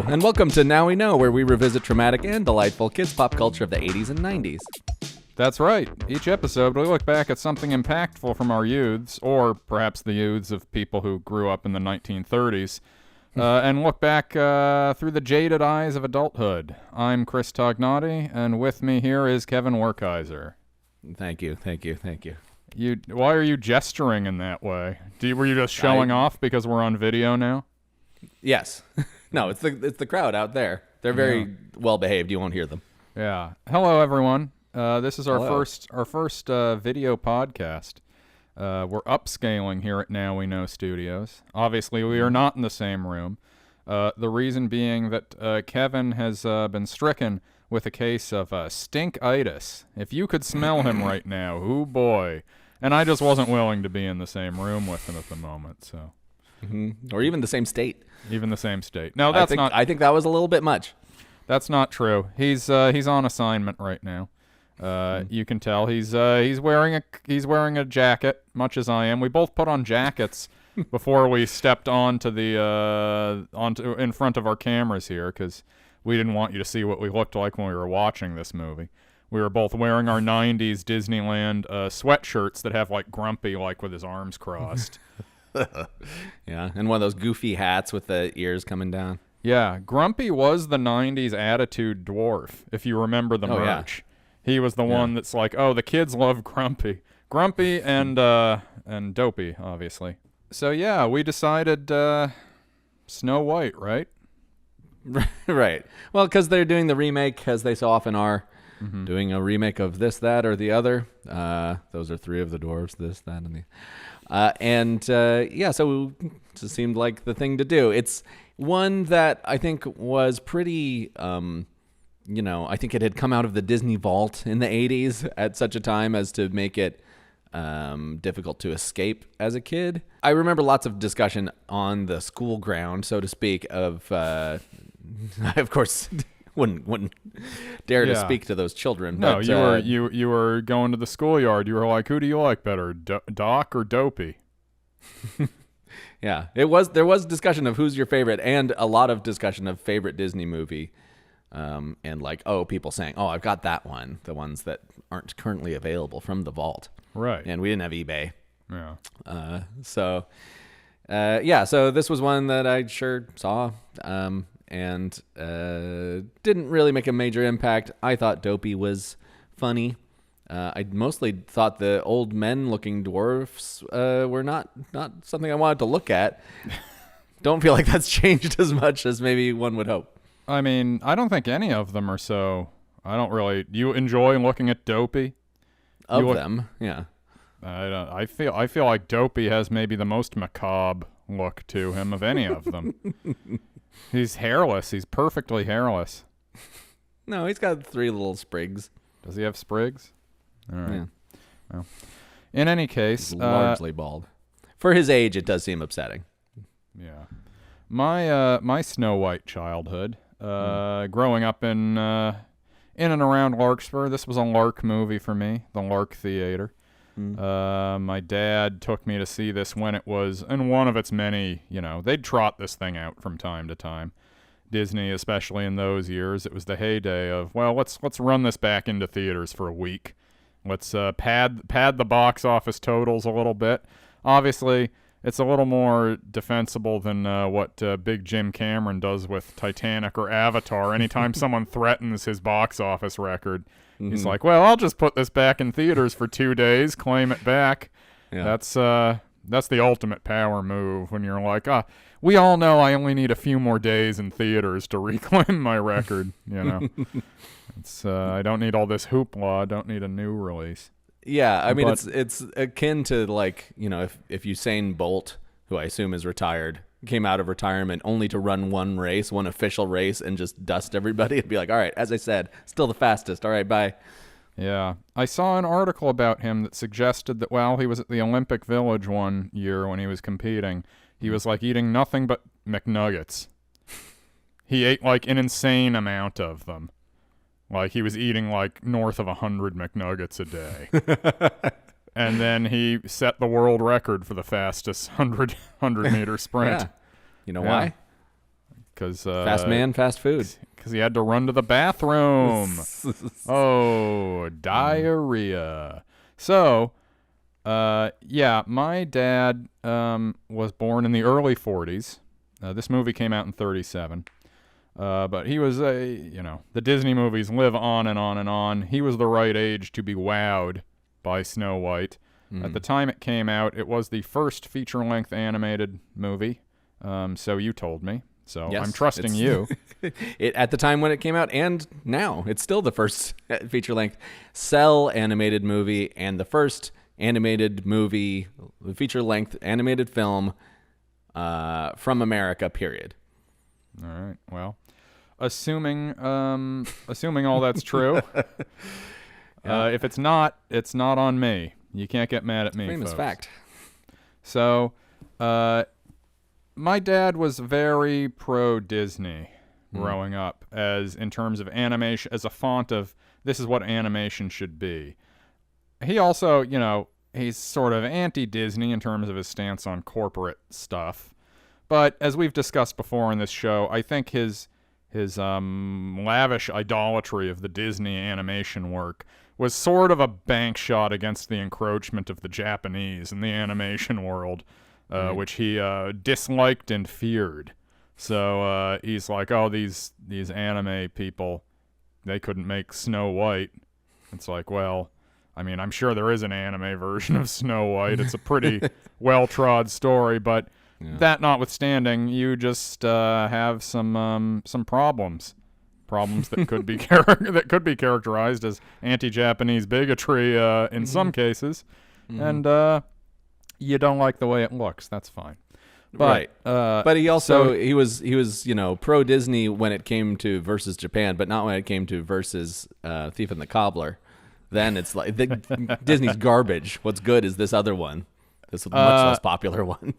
and welcome to Now We Know, where we revisit traumatic and delightful kids' pop culture of the 80s and 90s. That's right. Each episode, we look back at something impactful from our youths, or perhaps the youths of people who grew up in the 1930s, and look back through the jaded eyes of adulthood. I'm Chris Tognotti, and with me here is Kevin Werkheiser. Thank you. Why are you gesturing in that way? Were you just showing off because we're on video now? Yes. No, it's the crowd out there. They're very well behaved. You won't hear them. Yeah. Hello, everyone. This is our first video podcast. We're upscaling here at Now We Know Studios. Obviously, we are not in the same room. The reason being that Kevin has been stricken with a case of stinkitis. If you could smell him right now, oh boy. And I just wasn't willing to be in the same room with him at the moment, so. Or even the same state. Even the same state. No, that's not. I think that was a little bit much. That's not true. He's on assignment right now. You can tell he's wearing a jacket, much as I am. We both put on jackets before we stepped onto in front of our cameras here, because we didn't want you to see what we looked like when we were watching this movie. We were both wearing our 90s Disneyland sweatshirts that have like Grumpy with his arms crossed. Yeah, and one of those goofy hats with the ears coming down. Yeah, Grumpy was the 90s attitude dwarf, if you remember the merch. Yeah. He was the one that's like, oh, the kids love Grumpy. Grumpy and Dopey, obviously. So yeah, we decided Snow White, right? Right. Well, because they're doing the remake, as they so often are. Mm-hmm. Doing a remake of this, that, or the other. Those are three of the dwarves, this, that, and the... so it just seemed like the thing to do. It's one that I think was pretty, I think it had come out of the Disney vault in the 80s at such a time as to make it difficult to escape as a kid. I remember lots of discussion on the school ground, so to speak, of, I, of course... Wouldn't dare to speak to those children. No, but, you were going to the schoolyard. You were like, who do you like better, Doc or Dopey? Yeah, there was discussion of who's your favorite, and a lot of discussion of favorite Disney movie, and people saying, oh, I've got that one, the ones that aren't currently available from the vault. Right. And we didn't have eBay. Yeah. So this was one that I sure saw. And didn't really make a major impact. I thought Dopey was funny. I mostly thought the old men-looking dwarfs were not something I wanted to look at. Don't feel like that's changed as much as maybe one would hope. I mean, I don't think any of them are so... You enjoy looking at Dopey? Them, yeah. I feel like Dopey has maybe the most macabre look to him of any of them. He's hairless. He's perfectly hairless. No, he's got 3 little sprigs. Does he have sprigs? All right. Yeah. Well, in any case... He's largely bald. For his age, it does seem upsetting. Yeah. My Snow White childhood, growing up in and around Larkspur, this was a Lark movie for me, the Lark Theater. My dad took me to see this when it was in one of its many, they'd trot this thing out from time to time. Disney, especially in those years, it was the heyday of, well, let's run this back into theaters for a week. Let's pad the box office totals a little bit. Obviously, it's a little more defensible than what Big Jim Cameron does with Titanic or Avatar. Anytime someone threatens his box office record, he's like, well, I'll just put this back in theaters for 2 days, claim it back. Yeah. That's the ultimate power move when you're like, we all know I only need a few more days in theaters to reclaim my record, It's I don't need all this hoopla. I don't need a new release. Yeah, I mean, it's akin to if Usain Bolt, who I assume is retired, came out of retirement only to run one official race, and just dust everybody. It'd be like, all right, as I said, still the fastest. All right, bye. Yeah. I saw an article about him that suggested that while he was at the Olympic Village one year when he was competing, he was eating nothing but McNuggets. He ate an insane amount of them. He was eating north of 100 McNuggets a day. And then he set the world record for the fastest 100 meter sprint. Yeah. You know why? because Fast man, fast food. Because he had to run to the bathroom. Oh, diarrhea. So, my dad was born in the early 40s. This movie came out in 37. But he was the Disney movies live on and on and on. He was the right age to be wowed by Snow White. At the time it came out, it was the first feature-length animated movie. So you told me. So Yes, I'm trusting you. At the time when it came out, and now it's still the first feature-length cell animated movie and the first animated movie, feature-length animated film from America. Period. All right. Well, assuming all that's true, if it's not on me. You can't get mad at me. Famous folks. fact. So, my dad was very pro Disney growing up, as in terms of animation, as a font of this is what animation should be. He also, he's sort of anti-Disney in terms of his stance on corporate stuff. But as we've discussed before in this show, I think his lavish idolatry of the Disney animation work was sort of a bank shot against the encroachment of the Japanese in the animation world, which he disliked and feared. So he's like, oh, these anime people, they couldn't make Snow White. It's like, well, I mean, I'm sure there is an anime version of Snow White. It's a pretty well-trod story, but that notwithstanding, you just have some problems. Problems that could be that could be characterized as anti-Japanese bigotry in some cases, and you don't like the way it looks. That's fine. But, right. But he also he was pro Disney when it came to versus Japan, but not when it came to versus Thief and the Cobbler. Then it's like Disney's garbage. What's good is this other one, this much less popular one.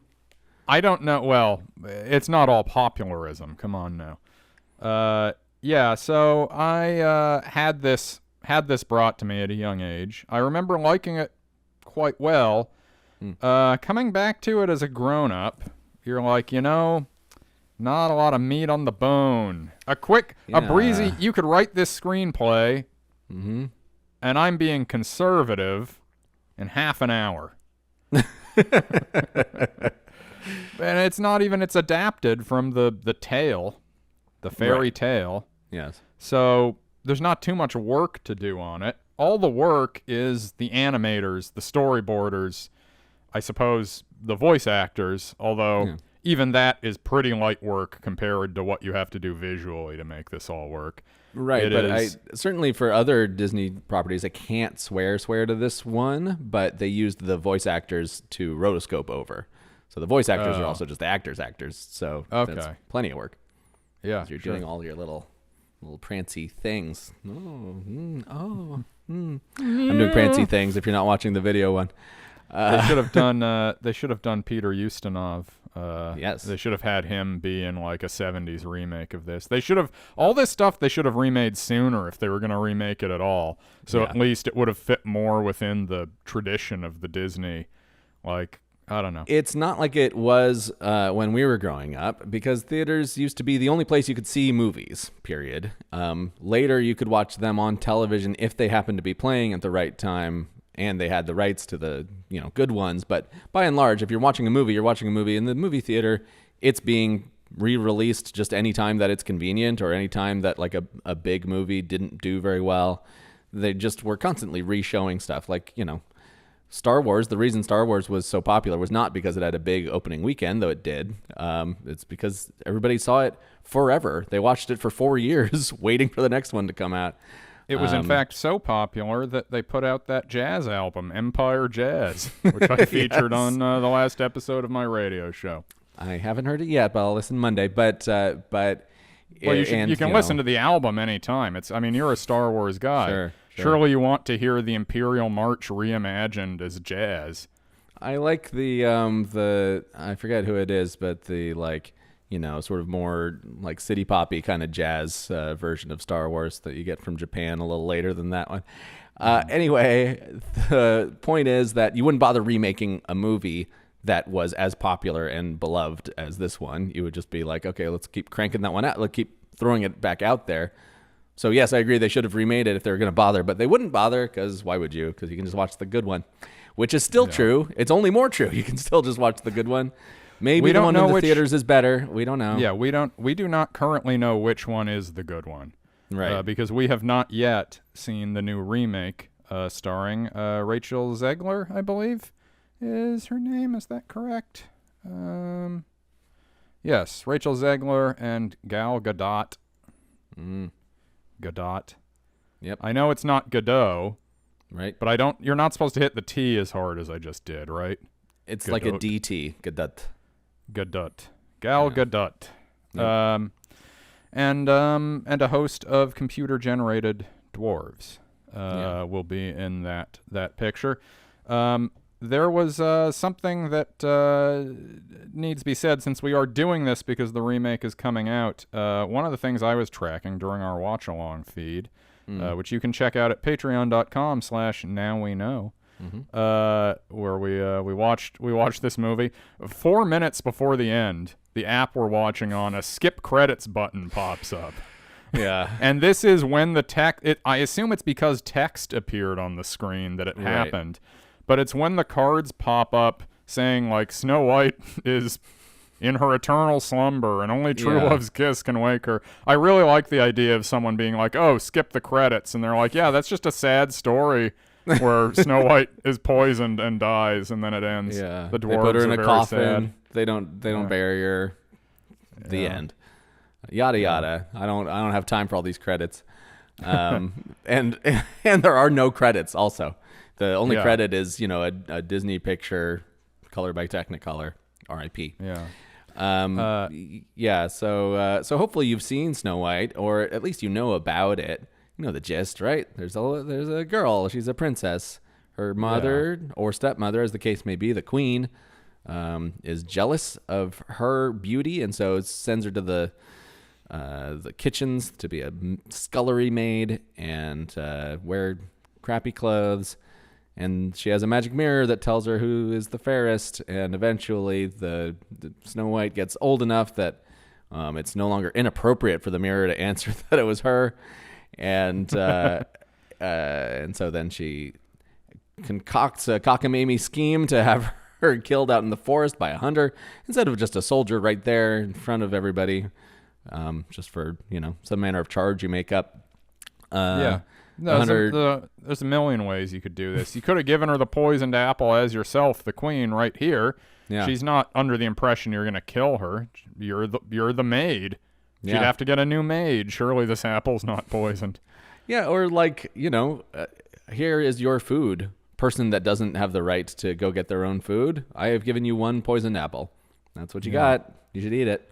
I don't know. Well, it's not all popularism. Come on now. Yeah, so I had this brought to me at a young age. I remember liking it quite well. Coming back to it as a grown-up, you're like, not a lot of meat on the bone. A breezy, you could write this screenplay, and I'm being conservative, in half an hour. And it's adapted from the tale, the fairy tale. Yes. So there's not too much work to do on it. All the work is the animators, the storyboarders, I suppose the voice actors, although even that is pretty light work compared to what you have to do visually to make this all work. Right, but certainly for other Disney properties, I can't swear to this one, but they used the voice actors to rotoscope over. So the voice actors are also just the actors. So that's plenty of work. Yeah, you're doing all your little prancy things. I'm doing prancy things. If you're not watching the video one, they should have done Peter Ustinov. Yes, they should have had him be in like a '70s remake of this. They should have all this stuff. They should have remade sooner if they were going to remake it at all. So at least it would have fit more within the tradition of the Disney, like. I don't know. It's not like it was when we were growing up, because theaters used to be the only place you could see movies, period. Later, you could watch them on television if they happened to be playing at the right time and they had the rights to the good ones. But by and large, if you're watching a movie, you're watching a movie in the movie theater. It's being re-released just any time that it's convenient or any time that like a big movie didn't do very well. They just were constantly re-showing stuff like, Star Wars, the reason Star Wars was so popular was not because it had a big opening weekend, though it did. It's because everybody saw it forever. They watched it for 4 years waiting for the next one to come out. It was, in fact, so popular that they put out that jazz album, Empire Jazz, which I featured on the last episode of my radio show. I haven't heard it yet, but I'll listen Monday. But well, you can listen to the album anytime. You're a Star Wars guy. Sure. Surely you want to hear the Imperial March reimagined as jazz. I like the I forget who it is, but the sort of more like city poppy kind of jazz version of Star Wars that you get from Japan a little later than that one. Anyway, the point is that you wouldn't bother remaking a movie that was as popular and beloved as this one. You would just be like, okay, let's keep cranking that one out. Let's keep throwing it back out there. So yes, I agree they should have remade it if they were going to bother, but they wouldn't bother because why would you? Because you can just watch the good one, which is still true. It's only more true. You can still just watch the good one. Maybe the one in the theaters is better. We don't know. Yeah, we do not currently know which one is the good one. Right. Because we have not yet seen the new remake starring Rachel Zegler, I believe is her name. Is that correct? Yes, Rachel Zegler and Gal Gadot. Gadot. Yep. I know it's not Godot. Right. But you're not supposed to hit the T as hard as I just did, right? It's Gadot. like a DT. Gadot. Gadot. Gal Gadot. Yep. And a host of computer-generated dwarves will be in that picture. There was something that needs to be said since we are doing this because the remake is coming out. One of the things I was tracking during our watch-along feed, which you can check out at patreon.com/nowweknow, where we watched this movie. 4 minutes before the end, the app we're watching on, a skip credits button pops up. Yeah. And this is when the text, I assume it's because text appeared on the screen that it happened. But it's when the cards pop up saying, like, Snow White is in her eternal slumber and only true love's kiss can wake her. I really like the idea of someone being like, oh, skip the credits. And they're like, yeah, that's just a sad story where Snow White is poisoned and dies, and then it ends. Yeah. The dwarves they put her in are a very coffin. Sad. They don't bury her. The end. Yada yada. I don't have time for all these credits. And there are no credits also. The only credit is, a Disney picture colored by Technicolor, R.I.P. Yeah. So hopefully you've seen Snow White, or at least you know about it. You know the gist, right? There's a girl. She's a princess. Her mother or stepmother, as the case may be, the queen, is jealous of her beauty, and so sends her to the kitchens to be a scullery maid and wear crappy clothes. And she has a magic mirror that tells her who is the fairest. And eventually the Snow White gets old enough that it's no longer inappropriate for the mirror to answer that it was her. And so then she concocts a cockamamie scheme to have her killed out in the forest by a hunter instead of just a soldier right there in front of everybody, just for, some manner of charge you make up. No, there's a million ways you could do this. You could have given her the poisoned apple as yourself, the queen, right here. Yeah. She's not under the impression you're going to kill her. You're the maid. She'd have to get a new maid. Surely this apple's not poisoned. Yeah, or here is your food. Person that doesn't have the right to go get their own food, I have given you one poisoned apple. That's what you got. You should eat it.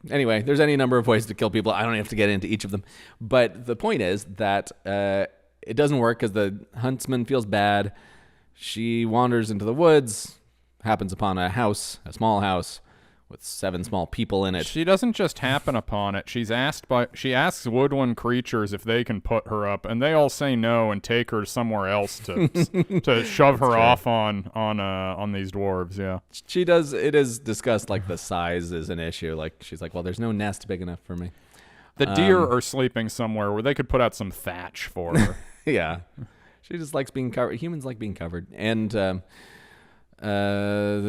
Anyway, there's any number of ways to kill people. I don't have to get into each of them. But the point is that it doesn't work because the huntsman feels bad. She wanders into the woods, happens upon a small house with 7 small people in it. She doesn't just happen upon it. She asks woodland creatures if they can put her up, and they all say no and take her somewhere else to shove her off on these dwarves. Yeah, she does. It is discussed like the size is an issue. Like she's like, well, there's no nest big enough for me. The deer are sleeping somewhere where they could put out some thatch for her. Yeah, she just likes being covered. Humans like being covered, and the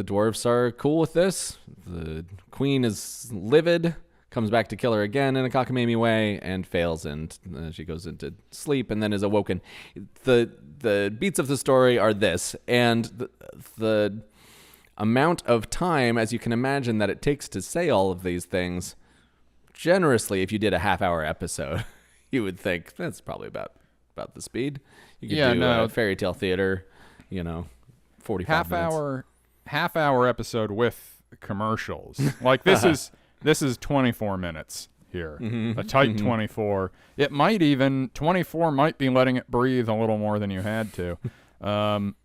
dwarves are cool with this. The queen is livid, comes back to kill her again in a cockamamie way, and fails, and she goes into sleep and then is awoken. The beats of the story are this, and the amount of time, as you can imagine, that it takes to say all of these things, generously, if you did a half-hour episode, you would think that's probably about the speed. You could do fairy tale theater, 45 minutes. Half-hour episode with commercials. Like this is 24 minutes here. A tight 24. It might even 24 might be letting it breathe a little more than you had to.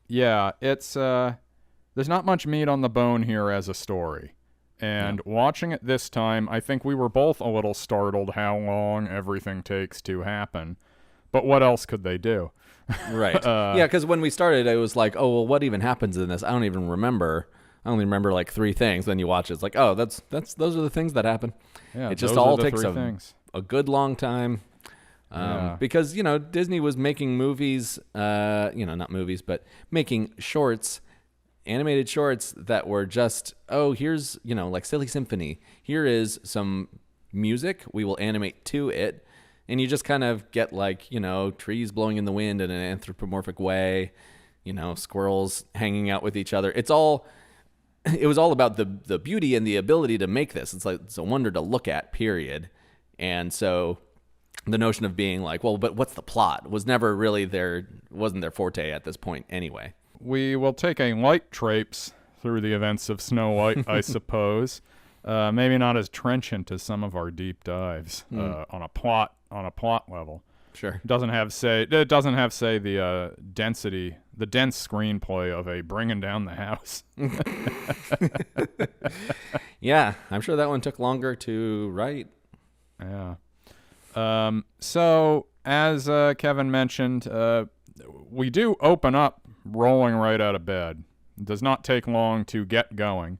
It's there's not much meat on the bone here as a story. And watching it this time, I think we were both a little startled how long everything takes to happen. but what else could they do? Right. Yeah, because when we started, it was like, oh, well, what even happens in this? I don't even remember. I only remember like 3 things. Then you watch it, it's like, oh, those are the things that happen. Yeah, it just those all are the takes 3 things. a good long time. Because, Disney was making movies, not movies, but making shorts, animated shorts that were just, oh, here's, like Silly Symphony. Here is some music. We will animate to it. And you just kind of get like, trees blowing in the wind in an anthropomorphic way, squirrels hanging out with each other. It was all about the beauty and the ability to make this. It's a wonder to look at, period. And so the notion of being like, well, but what's the plot was never really wasn't their forte at this point anyway. We will take a light traipse through the events of Snow White, I suppose. Maybe not as trenchant as some of our deep dives on a plot level. Sure. It doesn't have the dense screenplay of a Bringing Down the House. Yeah, I'm sure that one took longer to write. Yeah. So as Kevin mentioned, we do open up rolling right out of bed. It does not take long to get going.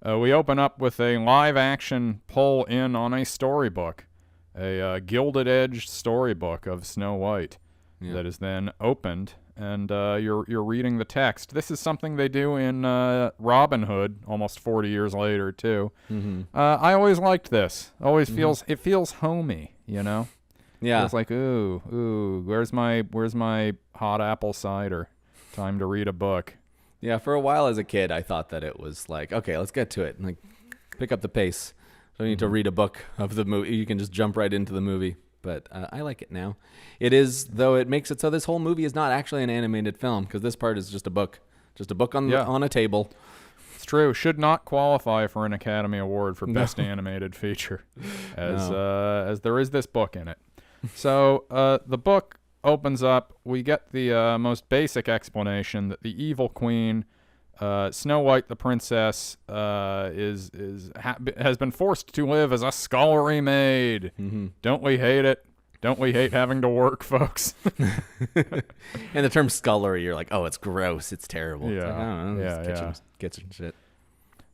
We open up with a live-action pull-in on a storybook, a gilded-edged storybook of Snow White that is then opened, and you're reading the text. This is something they do in Robin Hood almost 40 years later, too. Mm-hmm. I always liked this. It feels homey, Yeah. It's like, ooh, where's my hot apple cider? Time to read a book. Yeah, for a while as a kid, I thought that it was like, okay, let's get to it. Like, pick up the pace. Don't need to read a book of the movie. You can just jump right into the movie. But I like it now. It is, though, it makes it so this whole movie is not actually an animated film because this part is just a book. Just a book on a table. It's true. Should not qualify for an Academy Award for Best Animated Feature, as there is this book in it. So the book opens up. We get the most basic explanation that the evil queen, Snow White the princess, has been forced to live as a scullery maid. Mm-hmm. Don't we hate it? Don't we hate having to work, folks? And the term scullery, you're like, oh, it's gross. It's terrible. Yeah, it's like, I don't know, yeah. kitchen shit.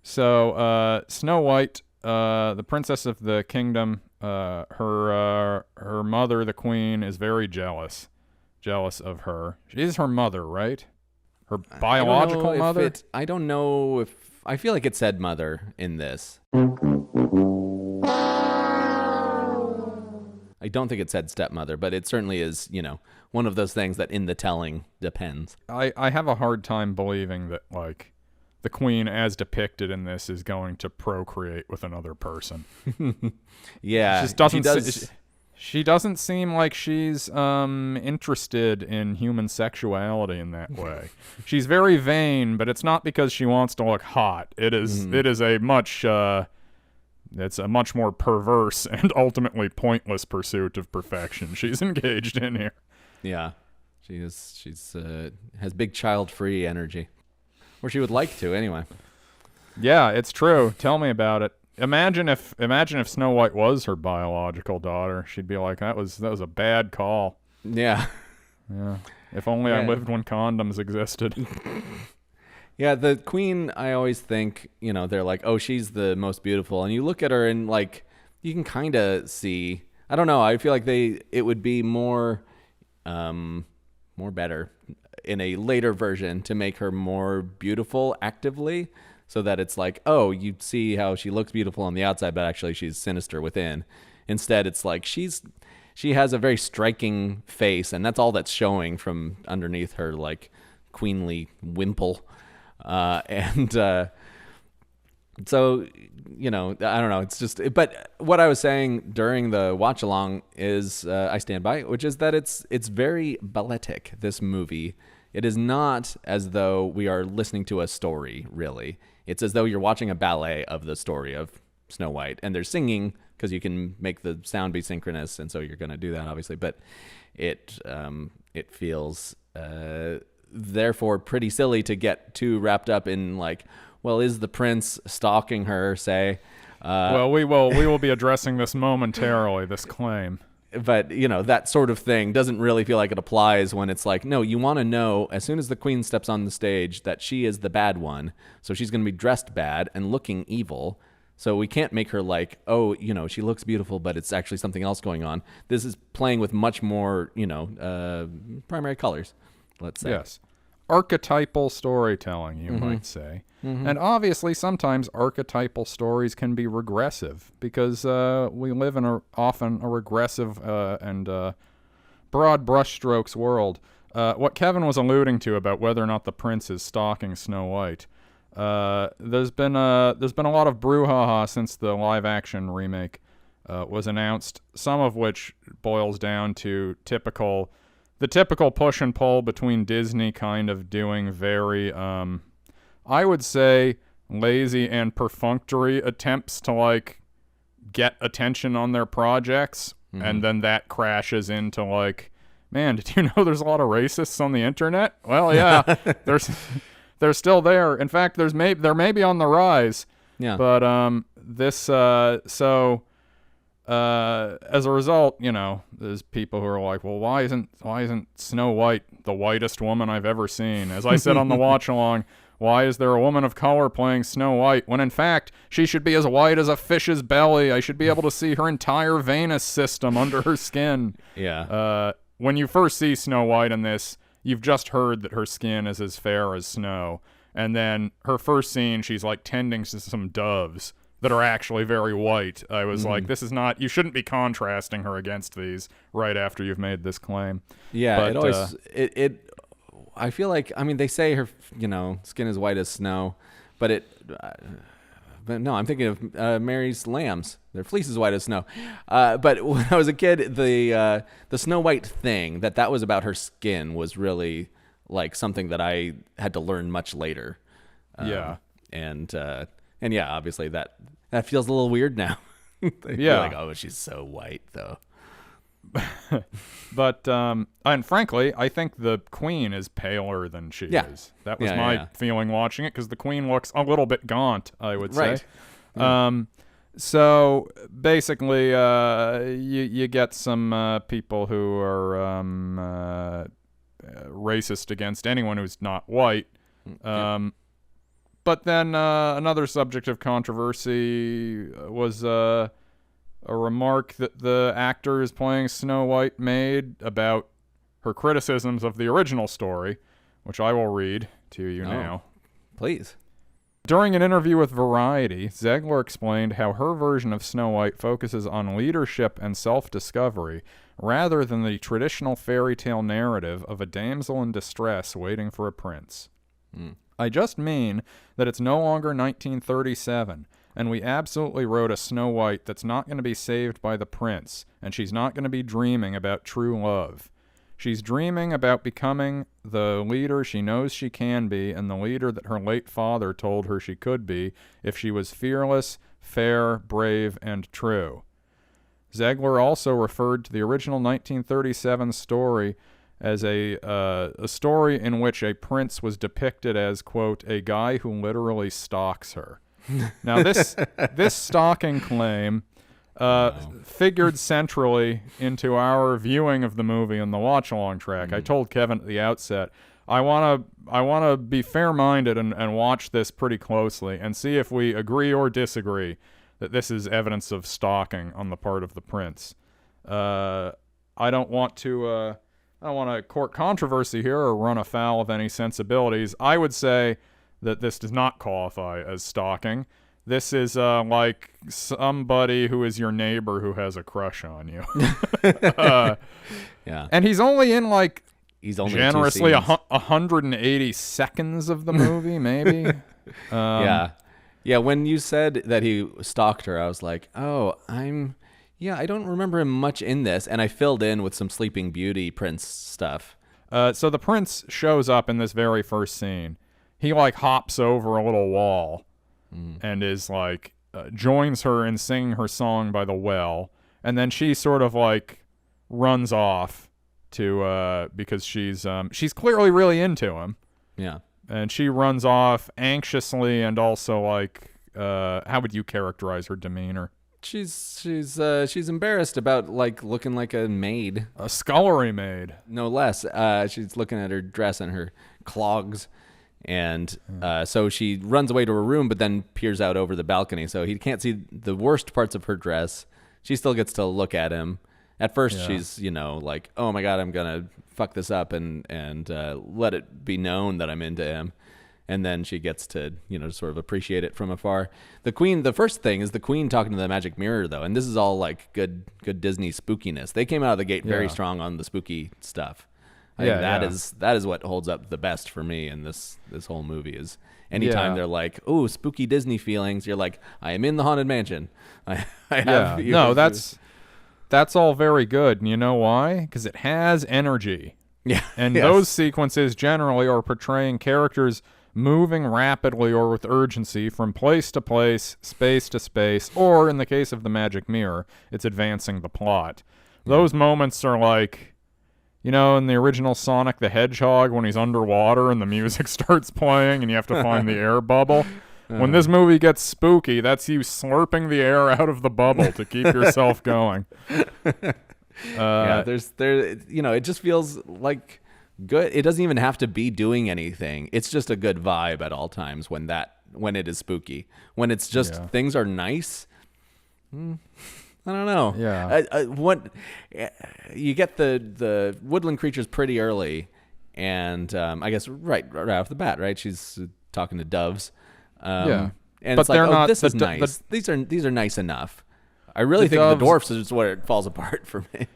So Snow White, the princess of the kingdom, her mother, the queen, is very jealous of her. She is her mother, right? Her biological mother? I don't know if... I feel like it said mother in this. I don't think it said stepmother, but it certainly is, one of those things that in the telling depends. I have a hard time believing that, like, the queen as depicted in this is going to procreate with another person. Yeah. She doesn't seem like she's interested in human sexuality in that way. She's very vain, but it's not because she wants to look hot. It is a much it's a much more perverse and ultimately pointless pursuit of perfection she's engaged in here. Yeah. She's has big child-free energy. Or she would like to anyway. Yeah, it's true. Tell me about it. Imagine if Snow White was her biological daughter. She'd be like, that was a bad call. Yeah. Yeah. If only I lived when condoms existed. Yeah, the queen, I always think, they're like, oh, she's the most beautiful. And you look at her and, like, you can kind of see, I don't know, I feel like it would be more better in a later version to make her more beautiful actively. So that it's like, oh, you see how she looks beautiful on the outside, but actually she's sinister within. Instead, it's like she has a very striking face, and that's all that's showing from underneath her, like, queenly wimple. So, I don't know. It's just, but what I was saying during the watch along is, I stand by, which is that it's very balletic, this movie. It is not as though we are listening to a story, really. It's as though you're watching a ballet of the story of Snow White, and they're singing because you can make the sound be synchronous, and so you're going to do that, obviously. But it feels therefore pretty silly to get too wrapped up in, like, well, is the prince stalking her? Say, well, we will be addressing this momentarily. This claim. but that sort of thing doesn't really feel like it applies when it's like, no, you want to know as soon as the queen steps on the stage that she is the bad one, so she's going to be dressed bad and looking evil. So we can't make her like, oh, she looks beautiful, but it's actually something else going on. This is playing with much more, primary colors, let's say. Yes. Archetypal storytelling, you might say. And obviously, sometimes archetypal stories can be regressive because we live in often a regressive and broad brushstrokes world. What Kevin was alluding to about whether or not the prince is stalking Snow White. There's been a lot of brouhaha since the live action remake was announced, some of which boils down to the typical push and pull between Disney kind of doing very I would say lazy and perfunctory attempts to like get attention on their projects, and then that crashes into like, man, did you know there's a lot of racists on the internet? Well, yeah, they're still there. In fact, they're maybe on the rise. Yeah. But as a result, there's people who are like, well, why isn't Snow White the whitest woman I've ever seen? As I said on the watch along, why is there a woman of color playing Snow White when in fact she should be as white as a fish's belly? I should be able to see her entire venous system under her skin. Yeah. When you first see Snow White in this, you've just heard that her skin is as fair as snow. And then her first scene, she's like tending to some doves that are actually very white. I was like, this is not, you shouldn't be contrasting her against these right after you've made this claim. Yeah, but, it always, I feel like, they say her, skin is white as snow, but but no, I'm thinking of Mary's lambs. Their fleece is white as snow. But when I was a kid, the Snow White thing, that was about her skin was really like something that I had to learn much later. Yeah. And yeah, obviously that feels a little weird now. Yeah. Like, oh, she's so white though. But and frankly, I think the queen is paler than she is. That was my feeling watching it, because the queen looks a little bit gaunt, I would say. Right. So basically, you get some people who are racist against anyone who's not white. But then another subject of controversy was a remark that the actor is playing Snow White made about her criticisms of the original story, which I will read to you now. Please. During an interview with Variety, Zegler explained how her version of Snow White focuses on leadership and self-discovery rather than the traditional fairy tale narrative of a damsel in distress waiting for a prince. I just mean that it's no longer 1937, and we absolutely wrote a Snow White that's not going to be saved by the prince, and she's not going to be dreaming about true love. She's dreaming about becoming the leader she knows she can be, and the leader that her late father told her she could be if she was fearless, fair, brave, and true. Zegler also referred to the original 1937 story as a story in which a prince was depicted as, quote, a guy who literally stalks her. Now, this stalking claim figured centrally into our viewing of the movie in the watch-along track. I told Kevin at the outset, I want to be fair-minded and watch this pretty closely and see if we agree or disagree that this is evidence of stalking on the part of the prince. I don't want to court controversy here or run afoul of any sensibilities. I would say that this does not qualify as stalking. This is like somebody who is your neighbor who has a crush on you. Yeah. And he's only in he's only generously 180 seconds of the movie, maybe. Yeah. When you said that he stalked her, I was like, oh, I don't remember him much in this. And I filled in with some Sleeping Beauty prince stuff. So the prince shows up in this very first scene. He hops over a little wall and is joins her in singing her song by the well. And then she sort of runs off to, because she's clearly really into him. Yeah. And she runs off anxiously and also how would you characterize her demeanor? she's embarrassed about like looking like a maid, A scullery maid. no less. She's looking at her dress and her clogs, and so she runs away to her room, but then peers out over the balcony, so he can't see the worst parts of her dress. She still gets to look at him. At first, she's like, oh my god, I'm gonna fuck this up and let it be known that I'm into him. And then she gets to, sort of appreciate it from afar. The first thing is the queen talking to the magic mirror, though. And this is all like good Disney spookiness. They came out of the gate very strong on the spooky stuff. I think that is what holds up the best for me in this whole movie is anytime they're like, oh, spooky Disney feelings, you're like, I am in the Haunted Mansion. I have No, that's all very good. And you know why? Because it has energy. Yeah. And those sequences generally are portraying characters moving rapidly or with urgency from place to place, space to space, or in the case of the magic mirror, it's advancing the plot. Those moments are like, in the original Sonic the Hedgehog when he's underwater and the music starts playing and you have to find the air bubble. When this movie gets spooky, that's you slurping the air out of the bubble to keep yourself going. It just feels like good. It doesn't even have to be doing anything. It's just a good vibe at all times when it is spooky. When it's just things are nice. I don't know. Yeah. You get the woodland creatures pretty early, and I guess right off the bat, right? She's talking to doves. And but it's like, they're not. This is nice. These are nice enough. I really think the dwarfs is where it falls apart for me.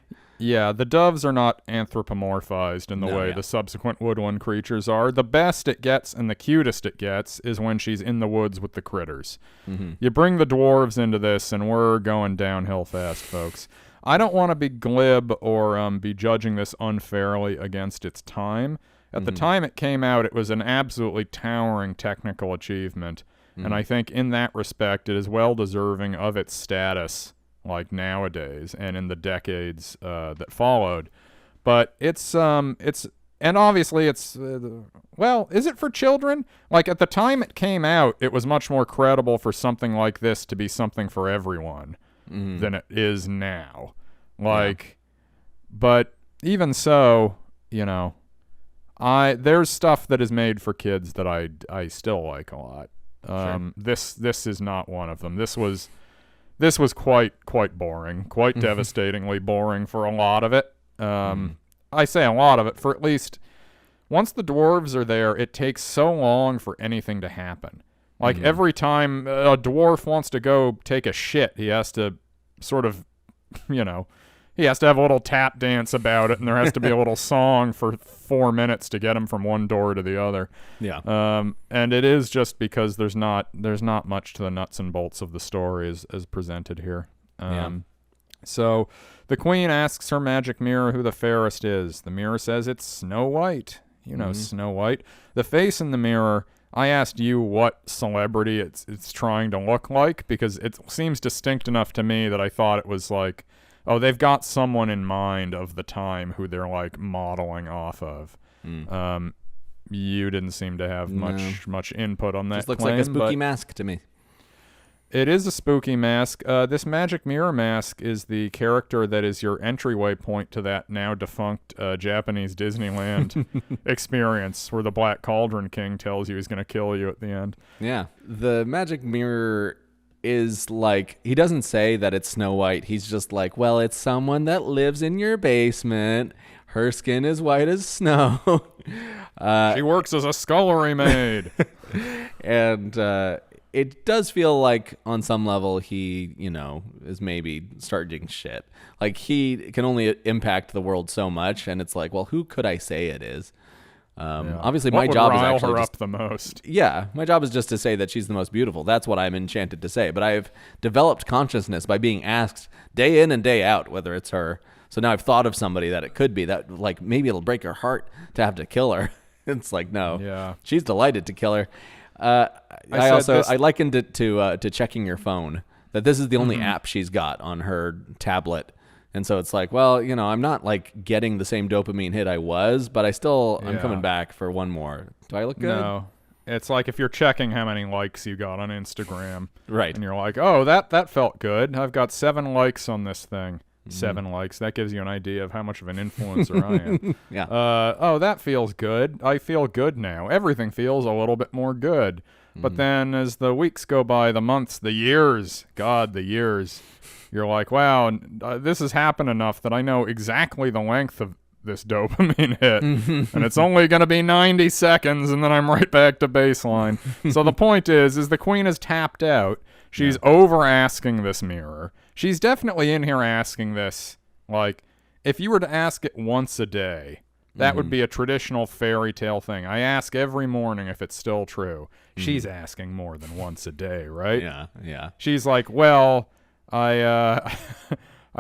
Yeah, the doves are not anthropomorphized in the way the subsequent woodland creatures are. The best it gets and the cutest it gets is when she's in the woods with the critters. Mm-hmm. You bring the dwarves into this, and we're going downhill fast, folks. I don't want to be glib or be judging this unfairly against its time. At the time it came out, it was an absolutely towering technical achievement, and I think in that respect it is well deserving of its status like nowadays and in the decades that followed. But it's and obviously it's is it for children? Like at the time it came out, it was much more credible for something like this to be something for everyone than it is now. But even so, there's stuff that is made for kids that I still like a lot. Sure. This is not one of them. This was quite boring, quite devastatingly boring for a lot of it. I say a lot of it, for at least once the dwarves are there, it takes so long for anything to happen. Like every time a dwarf wants to go take a shit, he has to sort of, he has to have a little tap dance about it, and there has to be a little song for 4 minutes to get him from one door to the other. Yeah. And it is just because there's not much to the nuts and bolts of the story as presented here. So the queen asks her magic mirror who the fairest is. The mirror says it's Snow White. Snow White. The face in the mirror, I asked you what celebrity it's trying to look like, because it seems distinct enough to me that I thought it was like, oh, they've got someone in mind of the time who they're like modeling off of. You didn't seem to have much input on that. Just looks claim, like a spooky mask to me. It is a spooky mask. This magic mirror mask is the character that is your entryway point to that now defunct Japanese Disneyland experience where the Black Cauldron King tells you he's going to kill you at the end. Yeah. The magic mirror is like, he doesn't say that it's Snow White. He's just like, well, it's someone that lives in your basement. Her skin is white as snow. She works as a scullery maid. And it does feel like on some level he, is maybe starting shit. Like he can only impact the world so much, and it's like, well, who could I say it is? Obviously, my job is actually her up the most. Yeah, my job is just to say that she's the most beautiful. That's what I'm enchanted to say. But I've developed consciousness by being asked day in and day out whether it's her. So now I've thought of somebody that it could be, that like maybe it'll break her heart to have to kill her. It's like, no, she's delighted to kill her. I likened it to checking your phone. That this is the only app she's got on her tablet. And so it's like, well, I'm not like getting the same dopamine hit I was, but I'm coming back for one more. Do I look good? No. It's like if you're checking how many likes you got on Instagram. Right. And you're like, oh, that felt good. I've got 7 likes on this thing. 7 likes. That gives you an idea of how much of an influencer I am. Yeah. Oh, that feels good. I feel good now. Everything feels a little bit more good. But then as the weeks go by, the months, the years, God, the years, you're like, wow, this has happened enough that I know exactly the length of this dopamine hit. And it's only going to be 90 seconds, and then I'm right back to baseline. So the point is the queen is tapped out. She's over asking this mirror. She's definitely in here asking this. Like, if you were to ask it once a day, that would be a traditional fairy tale thing. I ask every morning if it's still true. She's asking more than once a day, right? Yeah. She's like, well, I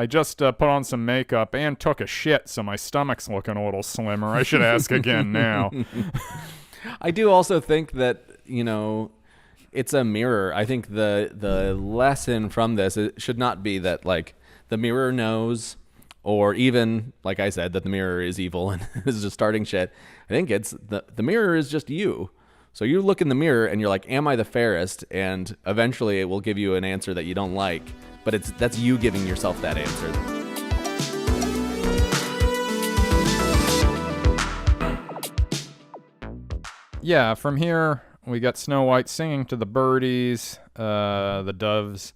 just put on some makeup and took a shit, so my stomach's looking a little slimmer. I should ask again now. I do also think that, it's a mirror. I think the lesson from this, it should not be that, like, the mirror knows, or even, like I said, that the mirror is evil and is just starting shit. I think it's the mirror is just you. So you look in the mirror and you're like, am I the fairest? And eventually it will give you an answer that you don't like, but that's you giving yourself that answer. Yeah, from here we got Snow White singing to the birdies, the doves.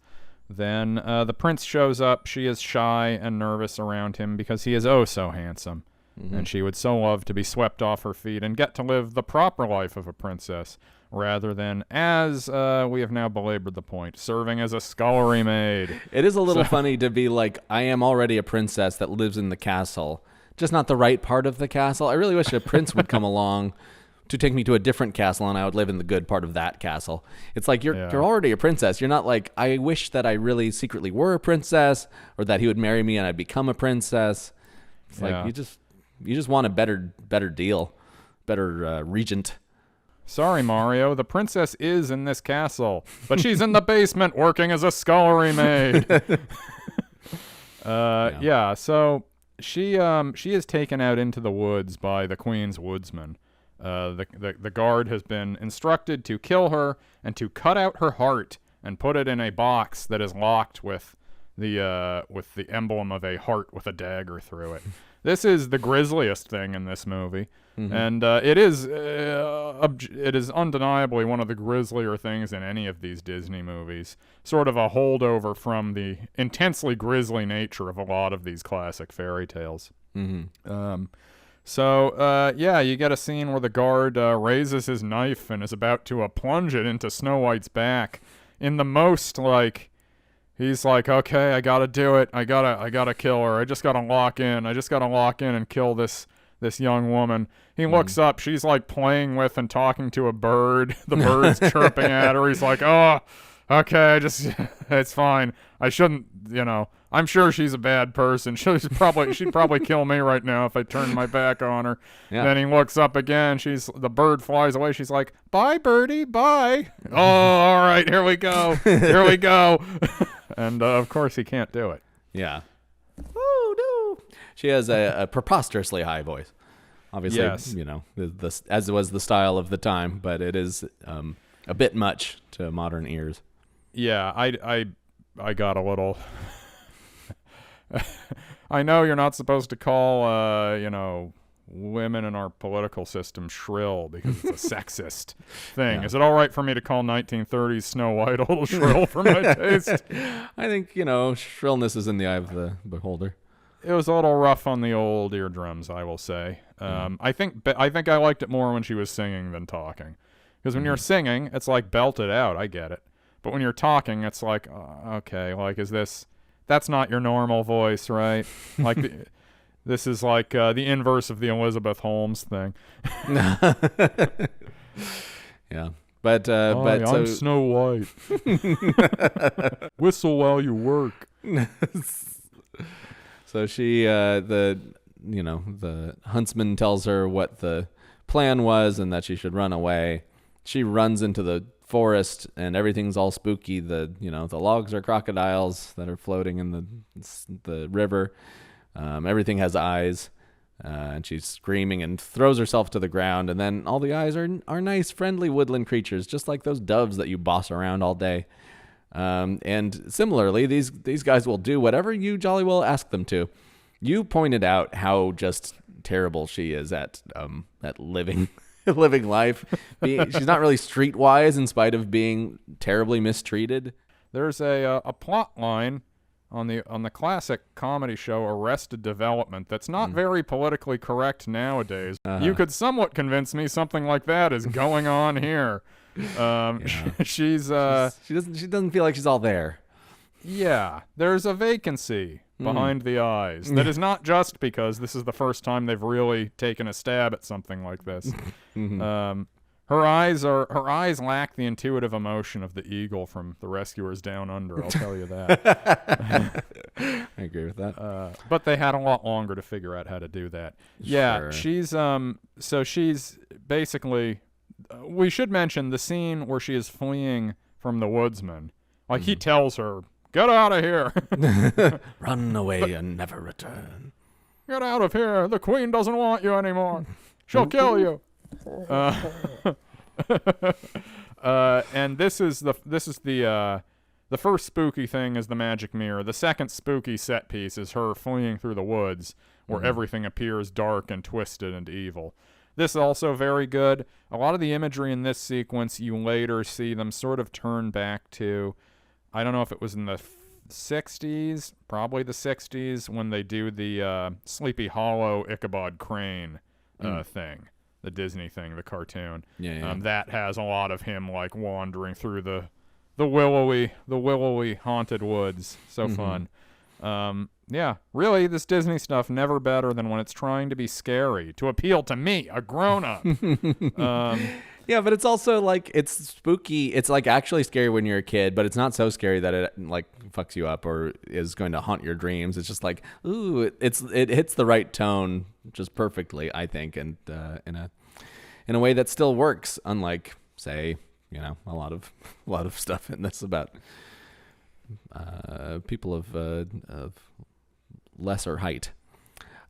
Then the prince shows up. She is shy and nervous around him because he is oh so handsome. And she would so love to be swept off her feet and get to live the proper life of a princess, rather than, as we have now belabored the point, serving as a scullery maid. It is a little funny to be like, I am already a princess that lives in the castle, just not the right part of the castle. I really wish a prince would come along to take me to a different castle, and I would live in the good part of that castle. It's like you're already a princess. You're not like, I wish that I really secretly were a princess, or that he would marry me and I'd become a princess. It's like you just want a better deal, better regent. Sorry, Mario, the princess is in this castle, but she's in the basement working as a scullery maid. So she is taken out into the woods by the queen's woodsman. The guard has been instructed to kill her and to cut out her heart and put it in a box that is locked with the emblem of a heart with a dagger through it. This is the grisliest thing in this movie, and it is undeniably one of the grislier things in any of these Disney movies. Sort of a holdover from the intensely grisly nature of a lot of these classic fairy tales. So, you get a scene where the guard raises his knife and is about to plunge it into Snow White's back in the most, like, he's like, okay, I gotta do it. I gotta kill her. I just gotta lock in and kill this young woman. He looks up. She's, like, playing with and talking to a bird. The bird's chirping at her. He's like, oh, okay, it's fine. I shouldn't, I'm sure she's a bad person. She'd probably kill me right now if I turned my back on her. Yeah. Then he looks up again. The bird flies away. She's like, bye, birdie, bye. Oh, all right, here we go. And of course he can't do it. Yeah. Oh no. She has a preposterously high voice. Obviously, yes. As was the style of the time, but it is a bit much to modern ears. Yeah, I got a little. I know you're not supposed to call, women in our political system shrill because it's a sexist thing. Yeah. Is it all right for me to call 1930s Snow White a little shrill for my taste? I think, shrillness is in the eye of the beholder. It was a little rough on the old eardrums, I will say. I think I liked it more when she was singing than talking. Because when you're singing, it's like belted out. I get it. But when you're talking, it's like, okay, like, that's not your normal voice, right? Like, this is like the inverse of the Elizabeth Holmes thing. Yeah. But I'm Snow White. Whistle while you work. So she, the huntsman tells her what the plan was and that she should run away. She runs into the forest and everything's all spooky. The logs are crocodiles that are floating in the river. Everything has eyes. and she's screaming and throws herself to the ground. And then all the guys are nice, friendly woodland creatures, just like those doves that you boss around all day. And similarly, these guys will do whatever you jolly well ask them to. You pointed out how just terrible she is at living living life. She's not really streetwise in spite of being terribly mistreated. There's a plot line on the classic comedy show Arrested Development that's not very politically correct nowadays. You could somewhat convince me something like that is going on here. She doesn't feel like she's all there. Yeah, there's a vacancy behind the eyes. That is not just because this is the first time they've really taken a stab at something like this. Her eyes lack the intuitive emotion of the eagle from The Rescuers Down Under, I'll tell you that. I agree with that. But they had a lot longer to figure out how to do that. Yeah, Sure. she's basically we should mention the scene where she is fleeing from the woodsman. Like he tells her, "Get out of here." Run away and never return. Get out of here. The queen doesn't want you anymore. She'll kill you. And this is the first spooky thing is the magic mirror. The second spooky set piece is her fleeing through the woods where everything appears dark and twisted and evil. This is also very good. A lot of the imagery in this sequence, you later see them sort of turn back to, I don't know if it was in the 60s, probably the 60s, when they do the Sleepy Hollow Ichabod Crane thing, the Disney thing, the cartoon. Yeah. That has a lot of him like wandering through the willowy haunted woods. So fun. Yeah, really, this Disney stuff never better than when it's trying to be scary, to appeal to me, a grown-up. Yeah, but it's also like it's spooky. It's like actually scary when you're a kid, but it's not so scary that it like fucks you up or is going to haunt your dreams. It's just like, ooh, it hits the right tone just perfectly, I think, and in a way that still works. Unlike, say, a lot of stuff in this about people of lesser height.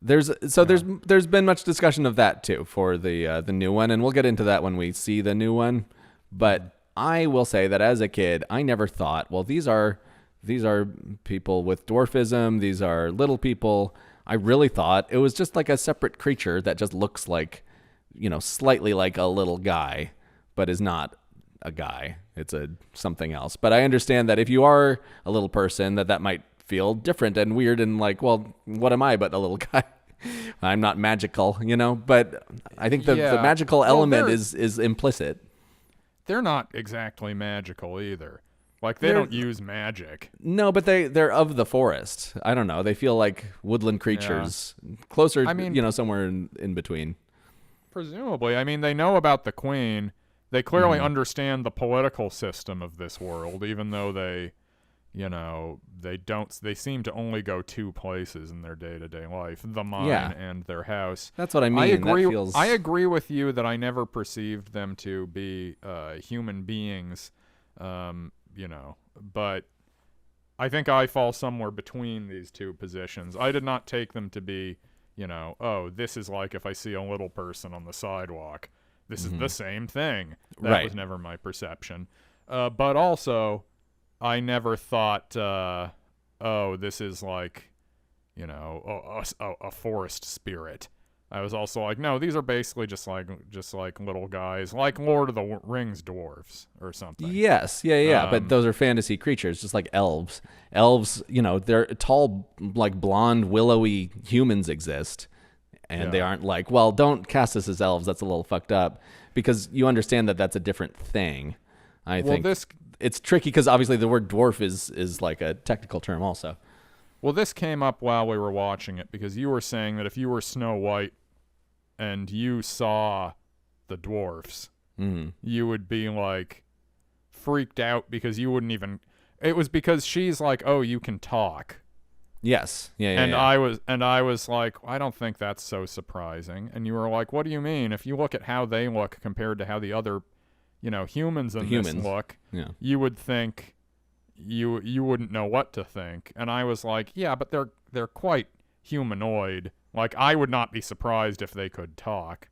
There's been much discussion of that too for the new one, and we'll get into that when we see the new one. But I will say that as a kid, I never thought, well, these are people with dwarfism. These are little people. I really thought it was just like a separate creature that just looks like, slightly like a little guy, but is not a guy. It's something else. But I understand that if you are a little person, that might feel different and weird and like, well, what am I but a little guy? I'm not magical, but I think the magical element is implicit. They're not exactly magical either. Like they don't use magic. No, but they're of the forest. I don't know. They feel like woodland creatures, closer, somewhere in between. Presumably. I mean, they know about the queen. They clearly understand the political system of this world, even though they seem to only go two places in their day-to-day life, the mine and their house. That's what I mean. I agree with you that I never perceived them to be human beings, but I think I fall somewhere between these two positions. I did not take them to be, this is like if I see a little person on the sidewalk. This is the same thing. That was never my perception. But also, I never thought, this is like, a forest spirit. I was also like, no, these are basically just like little guys, like Lord of the Rings dwarfs or something. Yes, yeah. But those are fantasy creatures, just like elves. Elves, they're tall, like blonde, willowy humans exist. And they aren't like, well, don't cast us as elves. That's a little fucked up. Because you understand that that's a different thing. I think it's tricky because obviously the word dwarf is like a technical term also. Well, this came up while we were watching it because you were saying that if you were Snow White and you saw the dwarfs, you would be like freaked out because you wouldn't even. It was because she's like, oh, you can talk. Yes. Yeah. I was like, I don't think that's so surprising. And you were like, what do you mean? If you look at how they look compared to how the other, humans in this look, you would think you wouldn't know what to think. And I was like, yeah, but they're quite humanoid Like, I would not be surprised if they could talk.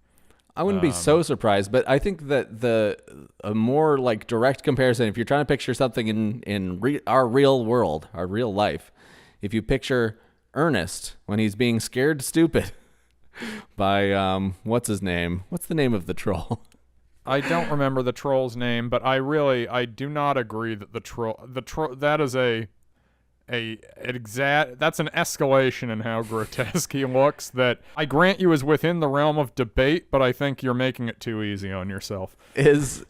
I wouldn't be so surprised, but I think that a more like direct comparison, if you're trying to picture something in our real world, our real life, if you picture Ernest when he's being scared stupid by what's his name? What's the name of the troll? I don't remember the troll's name, but I do not agree that the troll that is that's an escalation in how grotesque he looks that I grant you is within the realm of debate, but I think you're making it too easy on yourself. His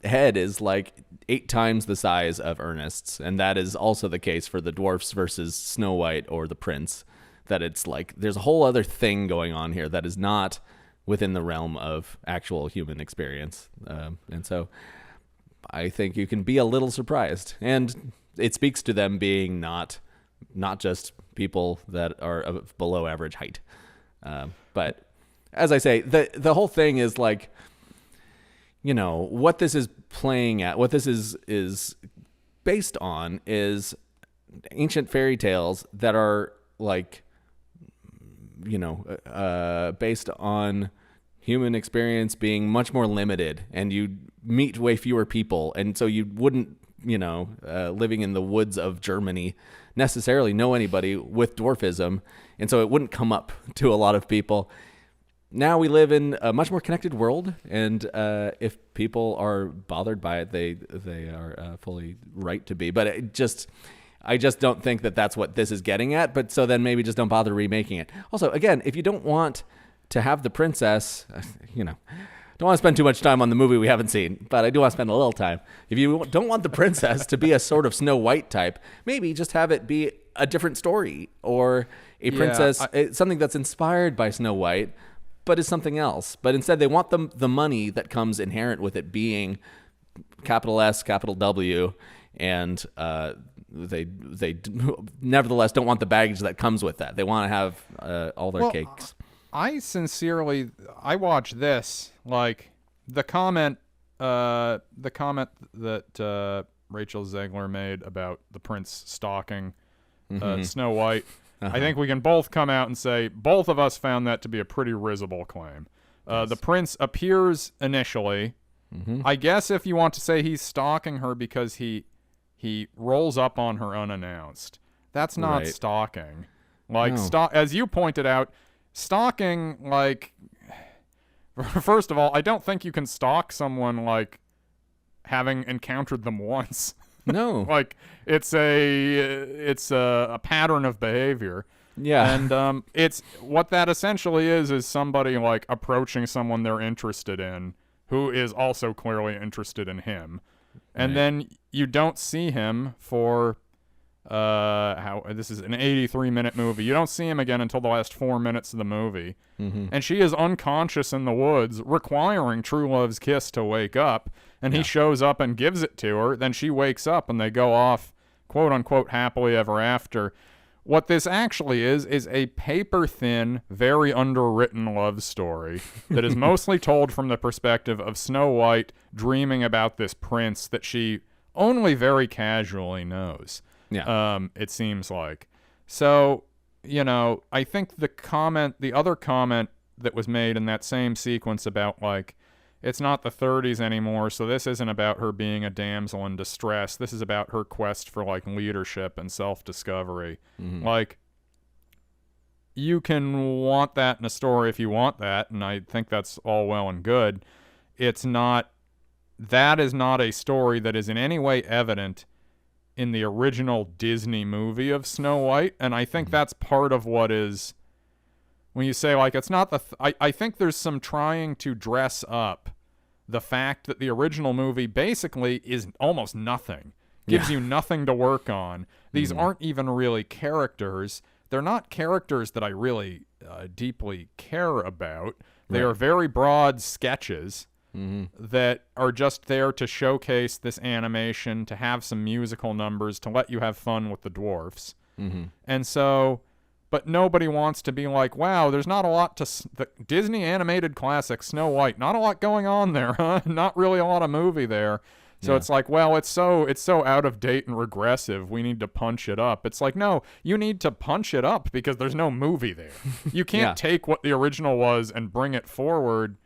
head is like 8 times the size of Ernest's, and that is also the case for the dwarfs versus Snow White or the prince. That it's like there's a whole other thing going on here that is not within the realm of actual human experience, and so I think you can be a little surprised, and it speaks to them being not just people that are of below average height. But as I say, the whole thing is like, what this is playing at, what this is based on is ancient fairy tales that are like, based on human experience being much more limited, and you meet way fewer people. And so you wouldn't, living in the woods of Germany necessarily know anybody with dwarfism. And so it wouldn't come up to a lot of people. Now we live in a much more connected world. And if people are bothered by it, they are fully right to be. But I just don't think that that's what this is getting at. But so then maybe just don't bother remaking it. Also, again, if you don't want to have the princess, don't want to spend too much time on the movie we haven't seen, but I do want to spend a little time. If you don't want the princess to be a sort of Snow White type, maybe just have it be a different story or a princess, something that's inspired by Snow White, but is something else. But instead, they want the money that comes inherent with it being capital S, capital W, and they nevertheless don't want the baggage that comes with that. They want to have all their cakes. I watch this, like, the comment that Rachel Zegler made about the prince stalking Snow White. I think we can both come out and say both of us found that to be a pretty risible claim. Yes. The prince appears initially. I guess if you want to say he's stalking her because he rolls up on her unannounced, that's not stalking. Like, as you pointed out, stalking, like, first of all, I don't think you can stalk someone, like, having encountered them once. No. Like, it's a pattern of behavior. Yeah. And it's what that essentially is somebody, like, approaching someone they're interested in who is also clearly interested in him. And then you don't see him for this is an 83-minute movie. You don't see him again until the last 4 minutes of the movie. And she is unconscious in the woods, requiring True Love's kiss to wake up, and he shows up and gives it to her. Then she wakes up and they go off, quote unquote, happily ever after. What this actually is a paper-thin, very underwritten love story that is mostly told from the perspective of Snow White dreaming about this prince that she only very casually knows. Yeah. It seems like. So, I think the other comment that was made in that same sequence about, like, it's not the 30s anymore, so this isn't about her being a damsel in distress. This is about her quest for, like, leadership and self-discovery. Like, you can want that in a story if you want that, and I think that's all well and good. That is not a story that is in any way evident in the original Disney movie of Snow White, and I think that's part of what is, when you say, like, it's not I think there's some trying to dress up the fact that the original movie basically is almost nothing, gives you nothing to work on. These aren't even really characters. They're not characters that I really deeply care about. They are very broad sketches that are just there to showcase this animation, to have some musical numbers, to let you have fun with the dwarfs. And so, but nobody wants to be like, wow, there's not a lot to the Disney animated classic Snow White. Not a lot going on there, huh? Not really a lot of movie there. So it's like, well, it's so out of date and regressive. We need to punch it up. It's like, no, you need to punch it up because there's no movie there. You can't take what the original was and bring it forward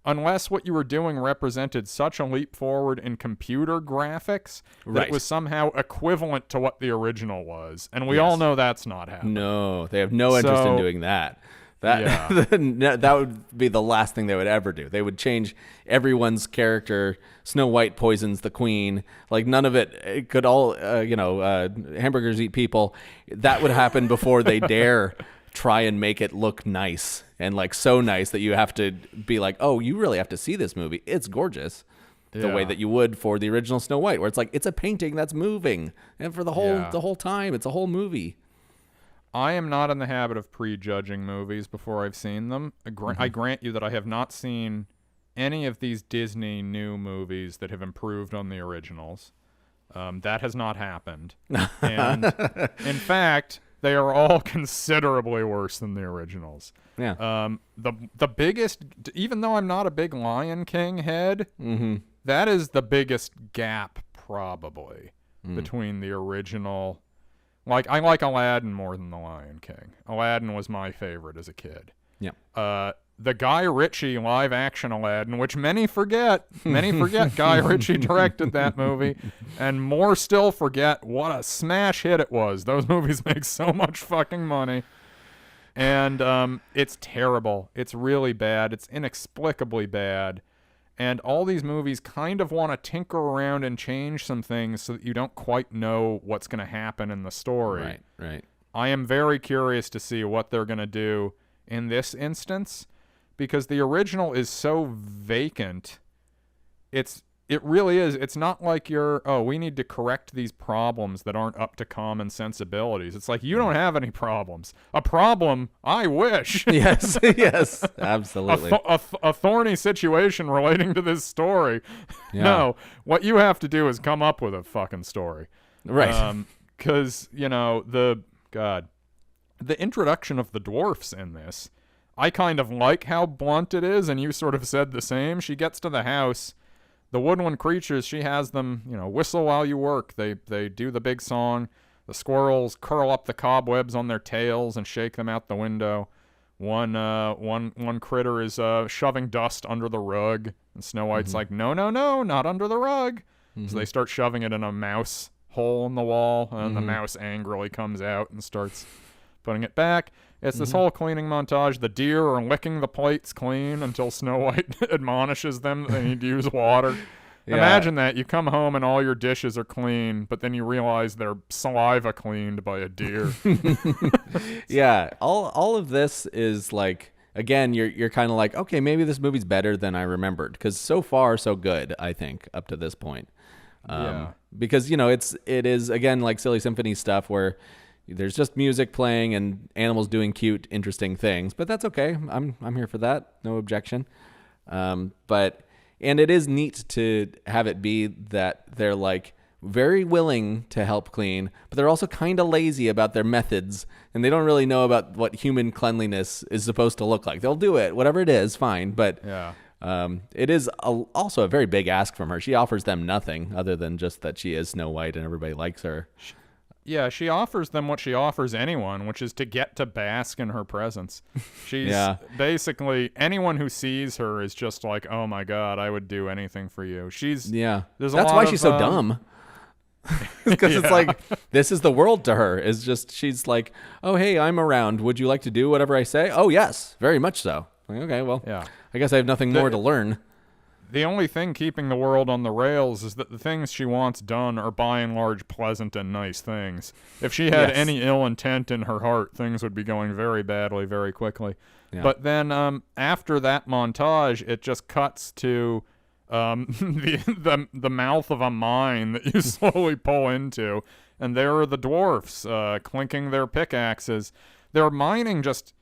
unless what you were doing represented such a leap forward in computer graphics that it was somehow equivalent to what the original was. And we all know that's not happening. No, they have no interest in doing that. That would be the last thing they would ever do. They would change everyone's character. Snow White poisons the queen. Like none of it could all, hamburgers eat people. That would happen before they dare try and make it look nice and like so nice that you have to be like, oh, you really have to see this movie. It's gorgeous. The way that you would for the original Snow White, where it's like, it's a painting that's moving. And for the whole time, it's a whole movie. I am not in the habit of prejudging movies before I've seen them. I grant you that I have not seen any of these Disney new movies that have improved on the originals. That has not happened. And in fact, they are all considerably worse than the originals. Yeah. The biggest, even though I'm not a big Lion King head, that is the biggest gap probably between the original. Like, I like Aladdin more than The Lion King. Aladdin was my favorite as a kid. Yeah. The Guy Ritchie live-action Aladdin, which many forget Guy Ritchie directed that movie, and more still forget what a smash hit it was. Those movies make so much fucking money. And it's terrible. It's really bad. It's inexplicably bad. And all these movies kind of want to tinker around and change some things so that you don't quite know what's going to happen in the story. Right. I am very curious to see what they're going to do in this instance, because the original is so vacant. It really is. It's not like we need to correct these problems that aren't up to common sensibilities. It's like, you don't have any problems. A problem, I wish. Yes, absolutely. A thorny situation relating to this story. Yeah. No, what you have to do is come up with a fucking story. Right. Because, the introduction of the dwarfs in this, I kind of like how blunt it is, and you sort of said the same. She gets to the house. The woodland creatures, she has them, whistle while you work. They do the big song. The squirrels curl up the cobwebs on their tails and shake them out the window. One critter is shoving dust under the rug, and Snow White's like, no, not under the rug. So they start shoving it in a mouse hole in the wall, and the mouse angrily comes out and starts putting it back. It's this whole cleaning montage. The deer are licking the plates clean until Snow White admonishes them that they need to use water. Yeah. Imagine that. You come home and all your dishes are clean, but then you realize they're saliva cleaned by a deer. Yeah. All of this is like, again, you're kind of like, okay, maybe this movie's better than I remembered, because so far so good, I think, up to this point. Because it is again like Silly Symphony stuff where there's just music playing and animals doing cute, interesting things, but that's okay. I'm here for that. No objection. And it is neat to have it be that they're like very willing to help clean, but they're also kind of lazy about their methods, and they don't really know about what human cleanliness is supposed to look like. They'll do it, whatever it is, fine. But it is also a very big ask from her. She offers them nothing other than just that she is Snow White and everybody likes her. Yeah, she offers them what she offers anyone, which is to get to bask in her presence. She's basically, anyone who sees her is just like, oh my God, I would do anything for you. That's why she's so dumb. Because it's like, this is the world to her. It's just, she's like, oh, hey, I'm around. Would you like to do whatever I say? Oh, yes, very much so. Like, okay, well, I guess I have nothing more to learn. The only thing keeping the world on the rails is that the things she wants done are by and large pleasant and nice things. If she had any ill intent in her heart, things would be going very badly very quickly. Yeah. But then after that montage, it just cuts to the mouth of a mine that you slowly pull into, and there are the dwarfs clinking their pickaxes. They're mining just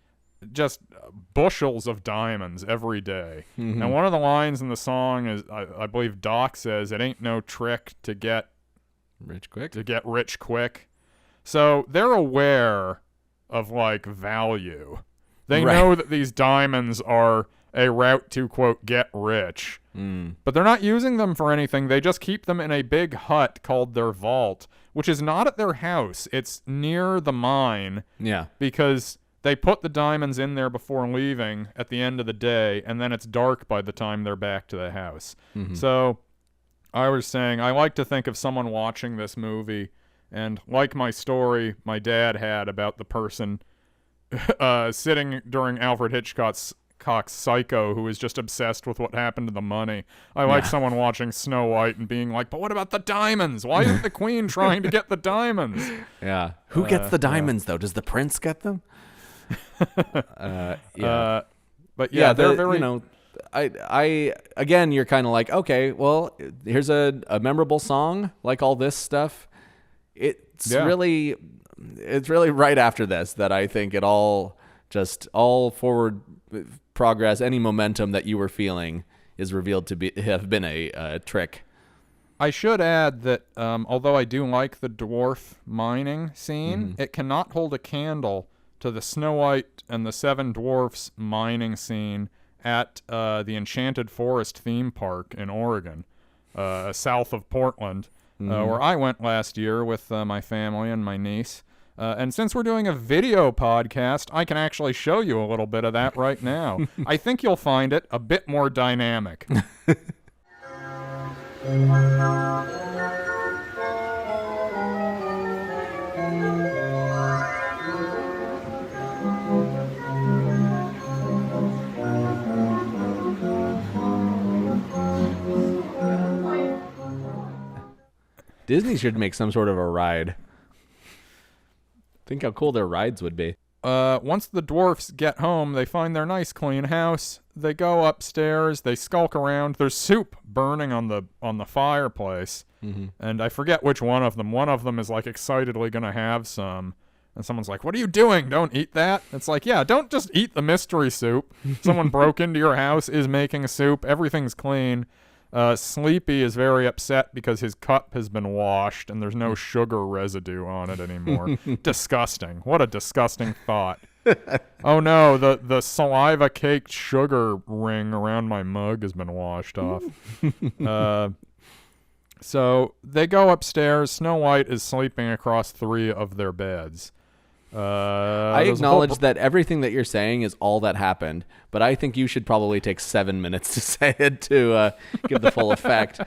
bushels of diamonds every day. And one of the lines in the song is, I believe Doc says, it ain't no trick to get rich quick. So they're aware of like value. They know that these diamonds are a route to, quote, get rich. But they're not using them for anything. They just keep them in a big hut called their vault, which is not at their house. It's near the mine. Yeah. Because they put the diamonds in there before leaving at the end of the day, and then it's dark by the time they're back to the house. So I was saying, I like to think of someone watching this movie, and like my story my dad had about the person sitting during Alfred Hitchcock's Psycho, who is just obsessed with what happened to the money. I like someone watching Snow White and being like, but what about the diamonds? Why isn't the queen trying to get the diamonds? Yeah. Who gets the diamonds, though? Does the prince get them? Yeah. But yeah, they're very... You know, I again, you're kind of like, okay, well, here's a memorable song, like all this stuff. It's really right after this that I think it all forward progress, any momentum that you were feeling is revealed to have been a trick. I should add that although I do like the dwarf mining scene, it cannot hold a candle to the Snow White and the Seven Dwarfs mining scene at the Enchanted Forest theme park in Oregon, south of Portland, where I went last year with my family and my niece. And since we're doing a video podcast, I can actually show you a little bit of that right now. I think you'll find it a bit more dynamic. Disney should make some sort of a ride. Think how cool their rides would be. Once the dwarfs get home, they find their nice clean house. They go upstairs. They skulk around. There's soup burning on the fireplace, and I forget which one of them. One of them is like excitedly gonna have some, and someone's like, "What are you doing? Don't eat that." It's like, yeah, don't just eat the mystery soup. Someone broke into your house, is making soup. Everything's clean. Sleepy is very upset because his cup has been washed and there's no sugar residue on it anymore. Disgusting. What a disgusting thought. Oh no, the saliva-caked sugar ring around my mug has been washed off. So they go upstairs. Snow White is sleeping across 3 of their beds. I acknowledge that everything that you're saying is all that happened, but I think you should probably take 7 minutes to say it to give the full effect.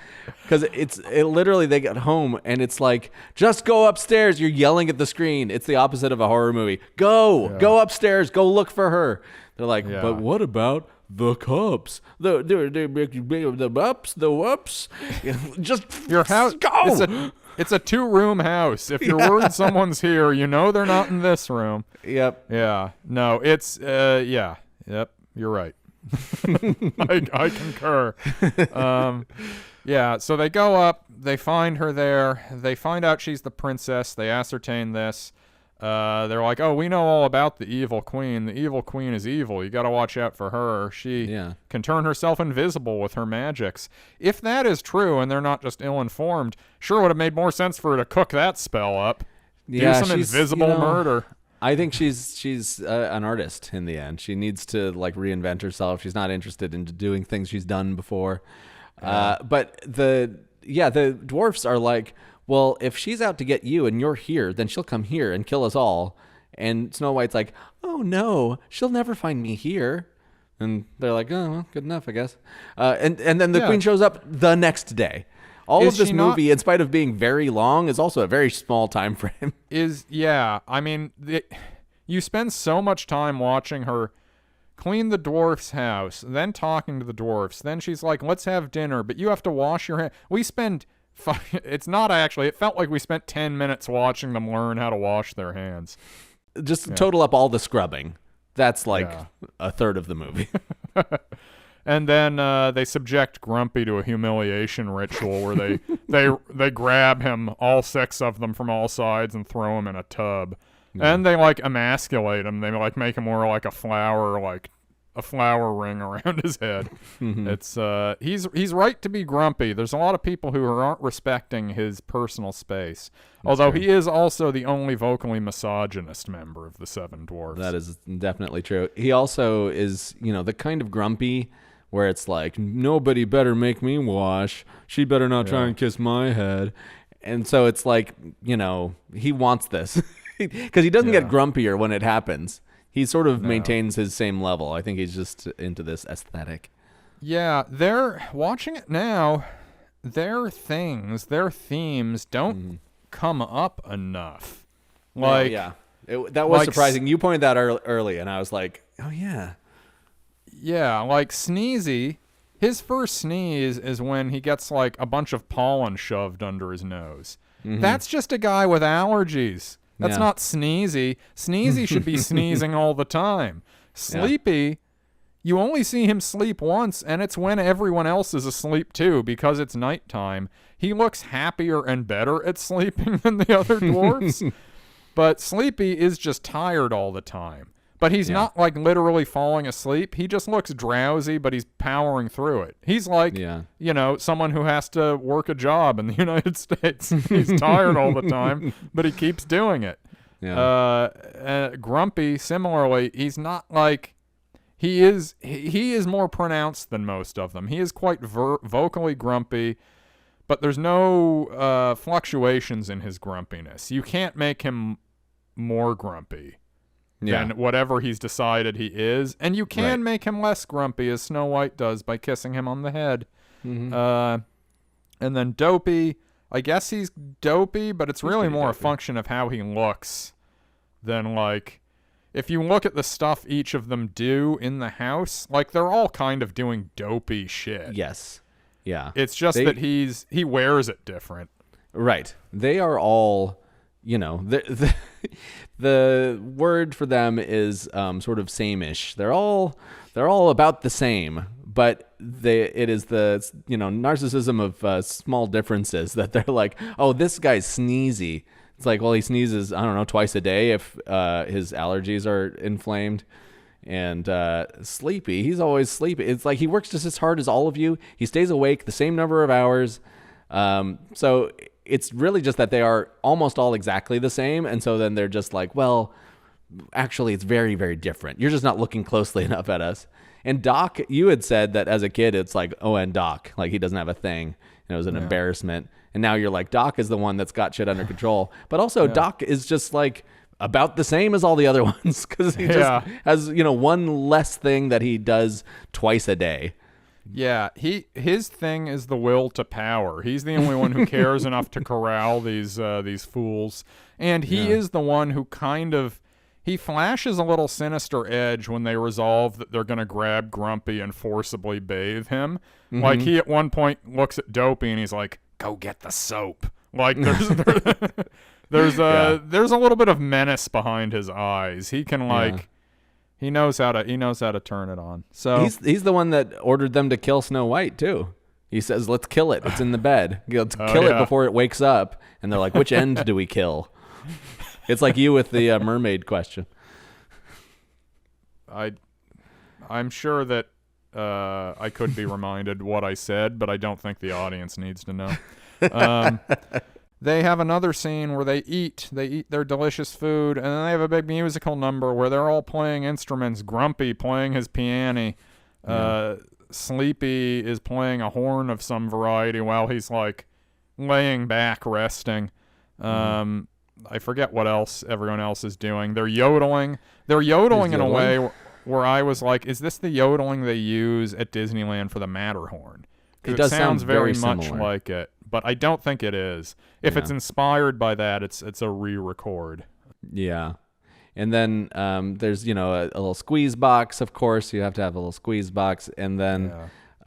Because it literally, they get home and it's like, just go upstairs. You're yelling at the screen. It's the opposite of a horror movie. Go upstairs. Go look for her. They're like, but what about the cups? The ups, the whoops. Just your house. Go. It's a 2-room house. If you're worried someone's here, you know they're not in this room. Yep. Yeah. No, it's, yeah. Yep. You're right. I concur. Yeah, so they go up. They find her there. They find out she's the princess. They ascertain this. They're like, oh, we know all about the evil queen. The evil queen is evil. You got to watch out for her. She can turn herself invisible with her magics. If that is true and they're not just ill-informed, sure would have made more sense for her to cook that spell up. Yeah, do some invisible murder. I think she's an artist in the end. She needs to like reinvent herself. She's not interested in doing things she's done before. But the dwarfs are like, well, if she's out to get you and you're here, then she'll come here and kill us all. And Snow White's like, oh no, she'll never find me here. And they're like, oh, well, good enough, I guess. And then the queen shows up the next day. All of this movie, in spite of being very long, is also a very small time frame. I mean, you spend so much time watching her clean the dwarf's house, then talking to the dwarfs. Then she's like, let's have dinner, but you have to wash your hands. We spend... It's not actually. It felt like we spent 10 minutes watching them learn how to wash their hands. Just total up all the scrubbing. That's like a third of the movie. And then they subject Grumpy to a humiliation ritual where they grab him, all 6 of them from all sides, and throw him in a tub. Yeah. And they like emasculate him. They like make him wear like a flower ring around his head. It's he's right to be grumpy. There's a lot of people who aren't respecting his personal space. Although he is also the only vocally misogynist member of the 7 Dwarfs. That is definitely true. He also is, the kind of grumpy where it's like, nobody better make me wash. She better not try and kiss my head. And so it's like, he wants this because he doesn't get grumpier when it happens. He sort of maintains his same level. I think he's just into this aesthetic. Yeah, they're watching it now. Their themes don't come up enough. Like, that was surprising. You pointed that early, and I was like, oh, yeah. Yeah, like Sneezy, his first sneeze is when he gets like a bunch of pollen shoved under his nose. That's just a guy with allergies. That's not Sneezy. Sneezy should be sneezing all the time. Sleepy, you only see him sleep once, and it's when everyone else is asleep too, because it's nighttime. He looks happier and better at sleeping than the other dwarfs. But Sleepy is just tired all the time. But he's not like literally falling asleep. He just looks drowsy, but he's powering through it. He's like, someone who has to work a job in the United States. He's tired all the time, but he keeps doing it. Grumpy, similarly, he's not like, he is more pronounced than most of them. He is quite vocally grumpy, but there's no fluctuations in his grumpiness. You can't make him more grumpy than whatever he's decided he is. And you can make him less grumpy, as Snow White does, by kissing him on the head. And then Dopey, I guess he's dopey, but it's really more a function of how he looks than, like, if you look at the stuff each of them do in the house, like, they're all kind of doing dopey shit. Yes. Yeah. It's just that he wears it different. Right. They are all, the word for them is sort of same-ish. They're all about the same, but it is the narcissism of small differences that they're like, oh, this guy's sneezy. It's like, well, he sneezes, I don't know, twice a day if his allergies are inflamed. And Sleepy, he's always sleepy. It's like he works just as hard as all of you. He stays awake the same number of hours. So it's really just that they are almost all exactly the same. And so then they're just like, well, actually, it's very, very different. You're just not looking closely enough at us. And Doc, you had said that as a kid, it's like, oh, and Doc, like he doesn't have a thing. And it was an embarrassment. And now you're like, Doc is the one that's got shit under control. But also Doc is just like about the same as all the other ones because he just has, one less thing that he does twice a day. Yeah, his thing is the will to power. He's the only one who cares enough to corral these fools. And he is the one who kind of, he flashes a little sinister edge when they resolve that they're going to grab Grumpy and forcibly bathe him. Like, he at one point looks at Dopey and he's like, go get the soap. Like, there's a little bit of menace behind his eyes. He can, like, he knows how to turn it on. So he's the one that ordered them to kill Snow White too. He says, let's kill it. It's in the bed. Let's kill it before it wakes up. And they're like, which end do we kill? It's like you with the mermaid question. I'm sure that I could be reminded what I said, but I don't think the audience needs to know. They have another scene where they eat their delicious food, and then they have a big musical number where they're all playing instruments. Grumpy playing his piano. Sleepy is playing a horn of some variety while he's like laying back, resting. I forget what else everyone else is doing. They're yodeling. They're yodeling in a way where I was like, is this the yodeling they use at Disneyland for the Matterhorn? It does sounds very much similar. like it, but I don't think it is. If it's inspired by that, it's a re-record. Yeah. And then there's, a little squeeze box, of course. You have to have a little squeeze box. And then,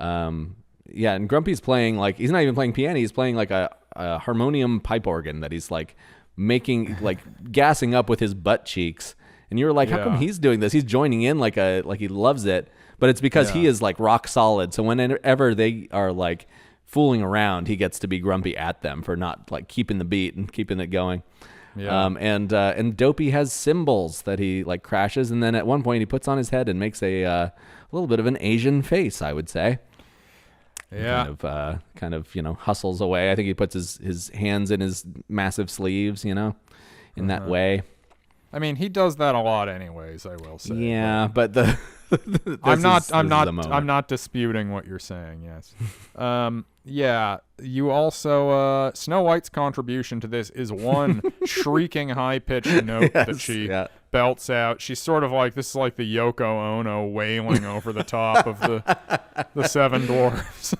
and Grumpy's playing, like, he's not even playing piano. He's playing, like, a harmonium pipe organ that he's, like, making, like, gassing up with his butt cheeks. And you were like, how come he's doing this? He's joining in like he loves it. But it's because he is, like, rock solid. So whenever they are, like, fooling around, he gets to be grumpy at them for not, like, keeping the beat and keeping it going. Yeah. And Dopey has cymbals that he, like, crashes, and then at one point he puts on his head and makes a little bit of an Asian face, I would say. Yeah. Kind of hustles away. I think he puts his hands in his massive sleeves, in that way. I mean, he does that a lot anyways, I will say. Yeah, but the I'm this is the moment. I'm not disputing what you're saying. Yes. Yeah. You also Snow White's contribution to this is one shrieking high pitched note that she belts out. She's sort of like, this is like the Yoko Ono wailing over the top of the Seven Dwarfs.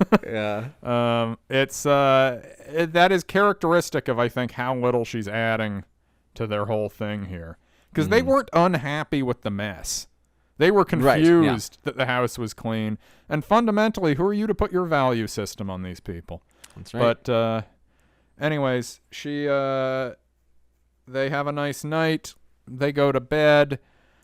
It's that is characteristic of, I think, how little she's adding to their whole thing here, because they weren't unhappy with the mess. They were confused that the house was clean. And fundamentally, who are you to put your value system on these people? That's right. But anyways, they have a nice night. They go to bed.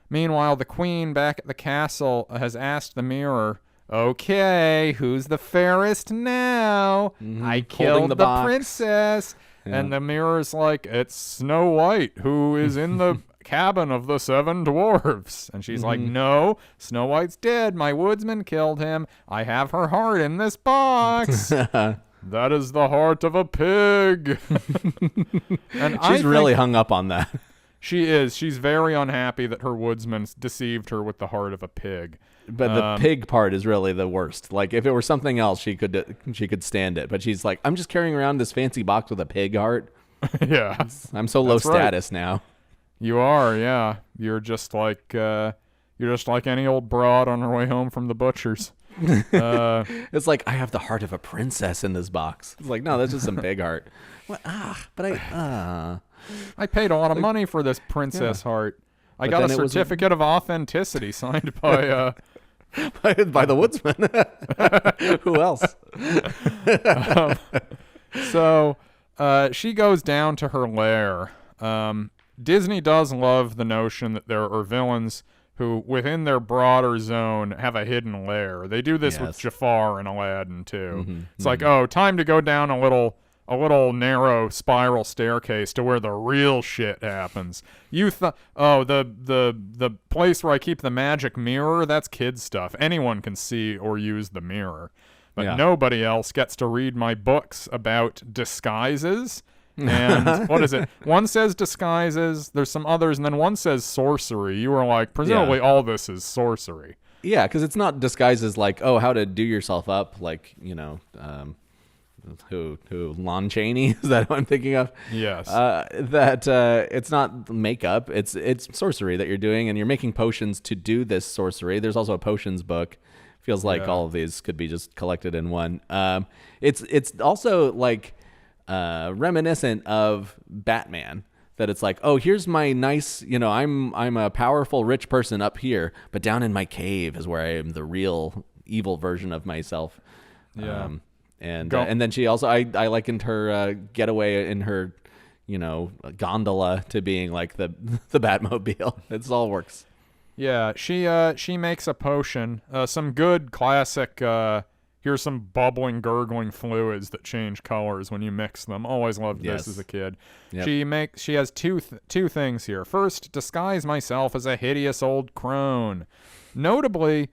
Meanwhile, the queen back at the castle has asked the mirror, okay, who's the fairest now? I killed the princess. Yeah. And the mirror's like, it's Snow White, who is in the cabin of the Seven Dwarfs. And she's like, no, Snow White's dead. My woodsman killed him. I have her heart in this box. That is the heart of a pig. And she's really hung up on that. She is. She's very unhappy that her woodsman deceived her with the heart of a pig. But the pig part is really the worst. Like, if it were something else, she could stand it. But she's like, I'm just carrying around this fancy box with a pig heart. Yeah. I'm so low status now. You are, yeah. You're just like any old broad on her way home from the butcher's. It's like, I have the heart of a princess in this box. It's like, no, that's just some pig heart. What? I paid a lot of money for this princess heart. I got a certificate of authenticity signed by by the woodsman. Who else? So she goes down to her lair. Disney does love the notion that there are villains who, within their broader zone, have a hidden lair. They do this with Jafar and Aladdin too. It's like, oh, time to go down a little narrow spiral staircase to where the real shit happens. The place where I keep the magic mirror, that's kid stuff. Anyone can see or use the mirror. But nobody else gets to read my books about disguises. And what is it? One says disguises, there's some others, and then one says sorcery. You were like, presumably all this is sorcery. Yeah, because it's not disguises like, oh, how to do yourself up, like, who Lon Chaney, is that what I'm thinking of? Yes. It's not makeup, it's sorcery that you're doing, and you're making potions to do this sorcery. There's also a potions book. Feels like all of these could be just collected in one. It's also like reminiscent of Batman, that it's like, oh, here's my nice, I'm a powerful rich person up here, but down in my cave is where I am the real evil version of myself. And then she also, I likened her getaway in her, gondola to being like the Batmobile. It all works. Yeah, she makes a potion, some good classic. Here's some bubbling, gurgling fluids that change colors when you mix them. Always loved this as a kid. Yep. She has two things here. First, disguise myself as a hideous old crone. Notably,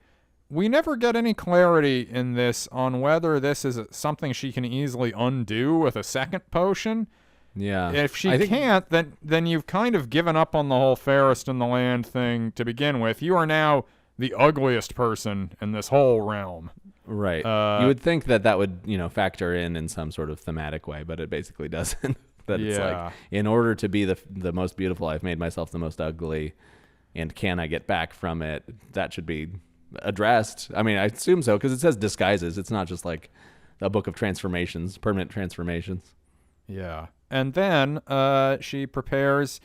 we never get any clarity in this on whether this is something she can easily undo with a second potion. Yeah. If she can't, then you've kind of given up on the whole fairest in the land thing to begin with. You are now the ugliest person in this whole realm. Right. You would think that would, factor in some sort of thematic way, but it basically doesn't. It's like, in order to be the most beautiful, I've made myself the most ugly, and can I get back from it? That should be addressed. I mean, I assume so, because it says disguises. It's not just like a book of transformations, permanent transformations. Yeah. And then she prepares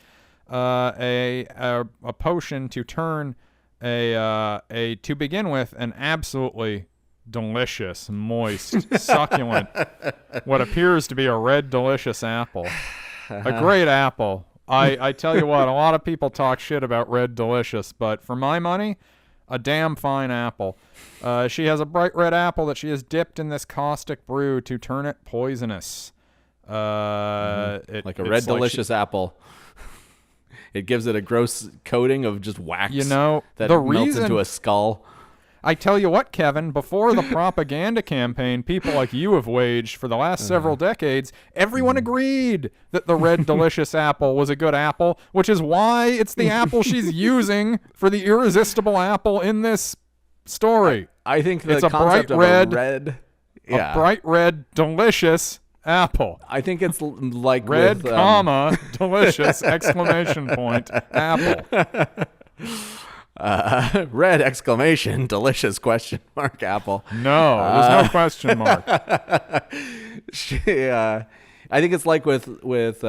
a potion to turn to begin with, an absolutely delicious, moist, succulent, what appears to be a red delicious apple. A great apple. I tell you what, a lot of people talk shit about red delicious, but for my money, a damn fine apple. She has a bright red apple that she has dipped in this caustic brew to turn it poisonous. Like a red delicious apple. It gives it a gross coating of just wax that melts into a skull. I tell you what, Kevin, before the propaganda campaign people like you have waged for the last several decades, everyone agreed that the red delicious apple was a good apple, which is why it's the apple she's using for the irresistible apple in this story. I think the It's a concept bright of red, a red, yeah. a bright red, delicious apple. I think it's like Red, with, comma, delicious, exclamation point, apple. Red exclamation, delicious question mark apple. No, there's no question mark. I think it's like with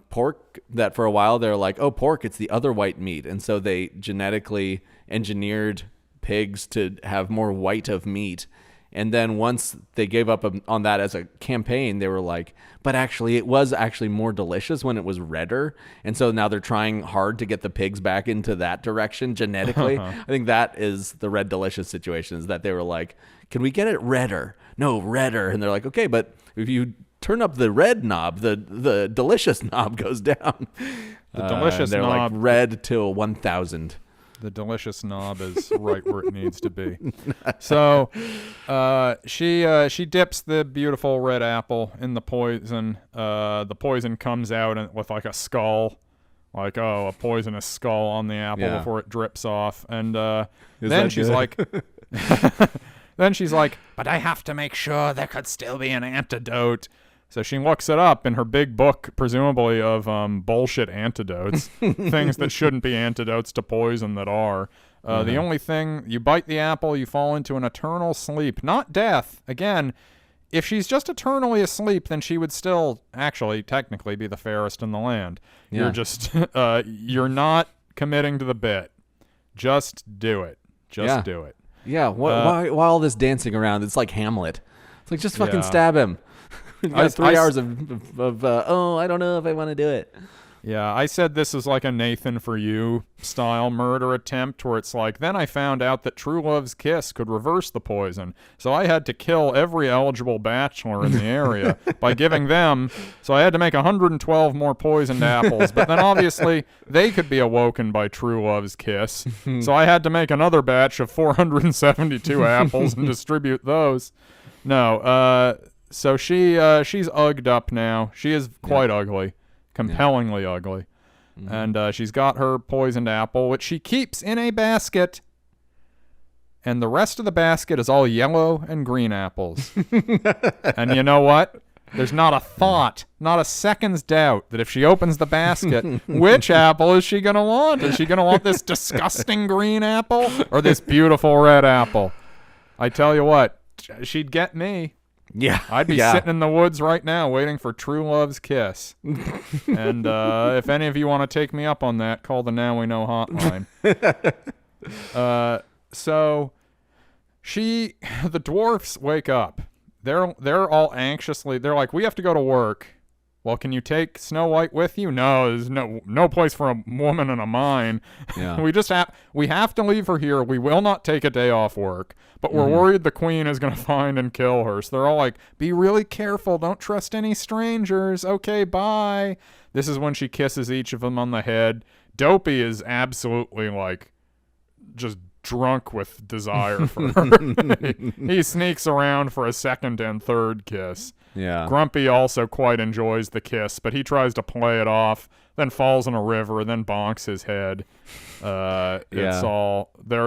pork, that for a while they're like, oh, pork, it's the other white meat. And so they genetically engineered pigs to have more white of meat. And then once they gave up on that as a campaign, they were like, but actually it was actually more delicious when it was redder. And so now they're trying hard to get the pigs back into that direction genetically. I think that is the red delicious situation, is that they were like, can we get it redder? No, redder. And they're like, okay, but if you turn up the red knob, the delicious knob goes down. The delicious they're knob. like red till 1,000. The delicious knob is right where it needs to be. So she dips the beautiful red apple in the poison. The poison comes out with like a skull, like, a poisonous skull on the apple before it drips off. And then she's like, but I have to make sure there could still be an antidote. So she looks it up in her big book, presumably of bullshit antidotes, things that shouldn't be antidotes to poison that are. The only thing, you bite the apple, you fall into an eternal sleep, not death. Again, if she's just eternally asleep, then she would still actually technically be the fairest in the land. Yeah. You're just, you're not committing to the bit. Just do it. Just do it. Yeah. Why all this dancing around? It's like Hamlet. It's like, just fucking stab him. You got 3 hours of I don't know if I want to do it. Yeah, I said this is like a Nathan for You style murder attempt, where it's like, then I found out that True Love's kiss could reverse the poison, so I had to kill every eligible bachelor in the area by giving them, so I had to make 112 more poisoned apples, but then obviously they could be awoken by True Love's kiss, so I had to make another batch of 472 apples and distribute those. No, so she's ugged up now. She is quite ugly, compellingly ugly. Mm-hmm. And she's got her poisoned apple, which she keeps in a basket. And the rest of the basket is all yellow and green apples. And you know what? There's not a thought, not a second's doubt that if she opens the basket, which apple is she going to want? Is she going to want this disgusting green apple or this beautiful red apple? I tell you what, she'd get me. Yeah, I'd be sitting in the woods right now waiting for True Love's kiss. And if any of you want to take me up on that, call the Now We Know hotline. So the dwarfs wake up. They're all anxiously. They're like, we have to go to work. Well, can you take Snow White with you? No, there's no place for a woman in a mine. Yeah. we have to leave her here. We will not take a day off work, but we're worried the queen is going to find and kill her. So they're all like, be really careful. Don't trust any strangers. Okay, bye. This is when she kisses each of them on the head. Dopey is absolutely like just drunk with desire for her. He sneaks around for a second and third kiss. Yeah. Grumpy also quite enjoys the kiss, but he tries to play it off, then falls in a river, then bonks his head. It's all they're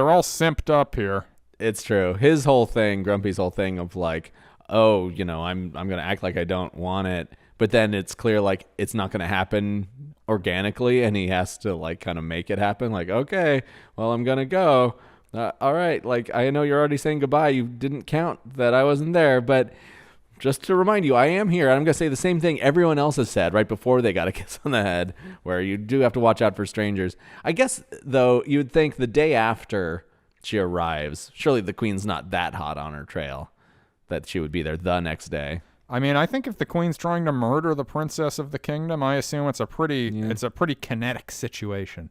all simped up here. It's true. His whole thing, Grumpy's whole thing of like, oh, I'm gonna act like I don't want it, but then it's clear like it's not gonna happen organically, and he has to like kind of make it happen. Like, okay, well, I'm gonna go. All right, like I know you're already saying goodbye. You didn't count that I wasn't there, but just to remind you, I am here. And I'm going to say the same thing everyone else has said right before they got a kiss on the head, where you do have to watch out for strangers. I guess, though, you would think the day after she arrives, surely the queen's not that hot on her trail that she would be there the next day. I mean, I think if the queen's trying to murder the princess of the kingdom, I assume it's a pretty kinetic situation.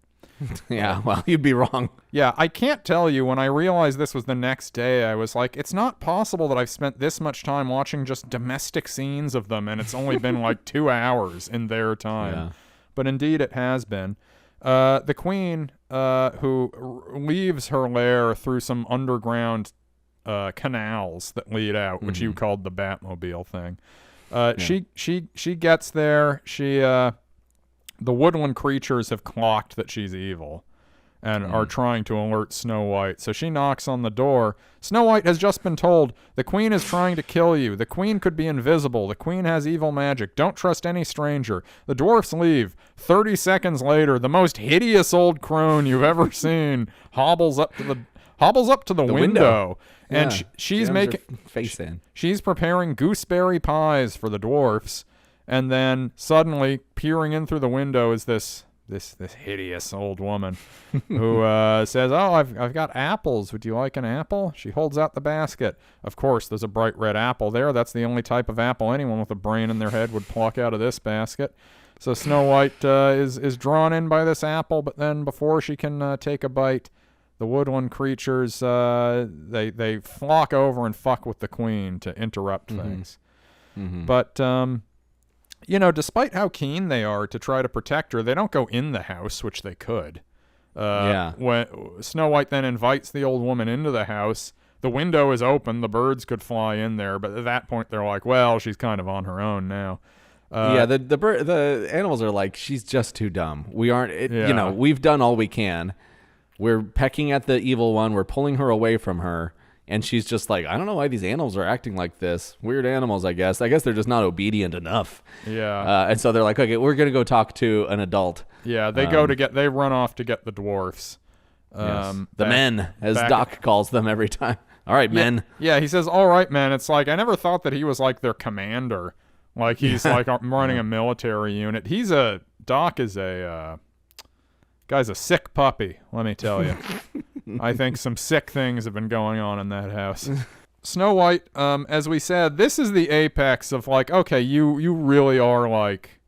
Yeah, well, you'd be wrong. Yeah, I can't tell you, when I realized this was the next day, I was like, it's not possible that I've spent this much time watching just domestic scenes of them, and it's only been like 2 hours in their time. Yeah. But indeed, it has been. The queen, who leaves her lair through some underground canals that lead out, which you called the Batmobile thing. She gets there. The woodland creatures have clocked that she's evil and are trying to alert Snow White. So she knocks on the door. Snow White has just been told, the queen is trying to kill you. The queen could be invisible. The queen has evil magic. Don't trust any stranger. The dwarfs leave. 30 seconds later, the most hideous old crone you've ever seen hobbles up to the window. And she's making face in. She's preparing gooseberry pies for the dwarfs. And then suddenly, peering in through the window is this hideous old woman who says, "Oh, I've got apples. Would you like an apple?" She holds out the basket. Of course, there's a bright red apple there. That's the only type of apple anyone with a brain in their head would pluck out of this basket. So Snow White is drawn in by this apple, but then before she can take a bite, the woodland creatures they flock over and fuck with the queen to interrupt things. But despite how keen they are to try to protect her, they don't go in the house, which they could. When Snow White then invites the old woman into the house, the window is open, the birds could fly in there, but at that point they're like, well, she's kind of on her own now. The animals are like, she's just too dumb. We aren't, we've done all we can. We're pecking at the evil one. We're pulling her away from her. And she's just like, I don't know why these animals are acting like this. Weird animals, I guess. I guess they're just not obedient enough. Yeah. And so they're like, okay, we're going to go talk to an adult. Yeah, they run off to get the dwarfs. The men, as Doc calls them every time. All right, men. Yeah, he says, all right, men. It's like, I never thought that he was like their commander. Like he's like running a military unit. Doc is guy's a sick puppy, let me tell you. I think some sick things have been going on in that house. Snow White, as we said, this is the apex of like, okay, you really are like,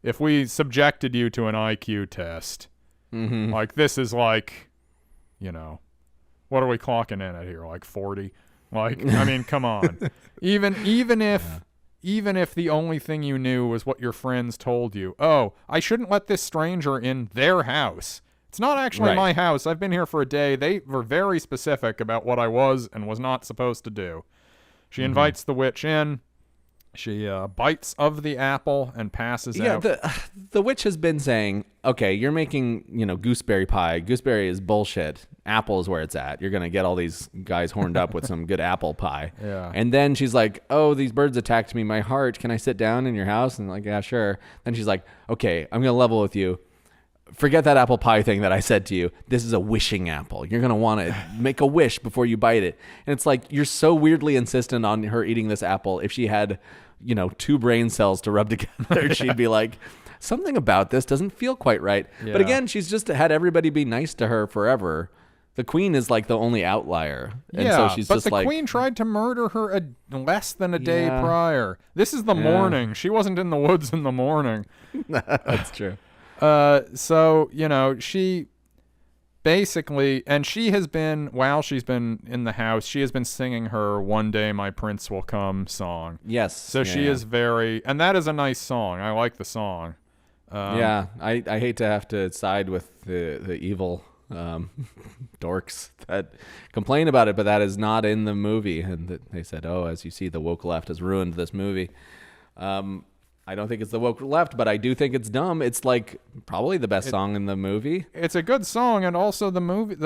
if we subjected you to an IQ test, like this is like, what are we clocking in at here? Like 40? Like, I mean, come on. Even if the only thing you knew was what your friends told you, oh, I shouldn't let this stranger in their house. It's not actually my house. I've been here for a day. They were very specific about what I was and was not supposed to do. She invites the witch in. She bites of the apple and passes out. Yeah, the witch has been saying, okay, you're making, gooseberry pie. Gooseberry is bullshit. Apple is where it's at. You're going to get all these guys horned up with some good apple pie. Yeah. And then she's like, oh, these birds attacked me. My heart. Can I sit down in your house? And like, yeah, sure. Then she's like, okay, I'm going to level with you. Forget that apple pie thing that I said to you. This is a wishing apple. You're going to want to make a wish before you bite it. And it's like, you're so weirdly insistent on her eating this apple. If she had, 2 brain cells to rub together, she'd be like, something about this doesn't feel quite right. Yeah. But again, she's just had everybody be nice to her forever. The queen is like the only outlier. And so she's but just the queen tried to murder her less than a day prior. This is the morning. She wasn't in the woods in the morning. That's true. So, she basically, and she has been, while she's been in the house, she has been singing her One Day My Prince Will Come song. Yes. So she is and that is a nice song. I like the song. I hate to have to side with the evil dorks that complain about it, but that is not in the movie. And they said, oh, as you see, the woke left has ruined this movie. I don't think it's the woke left, but I do think it's dumb. It's like probably the best song in the movie. It's a good song, and also the movie.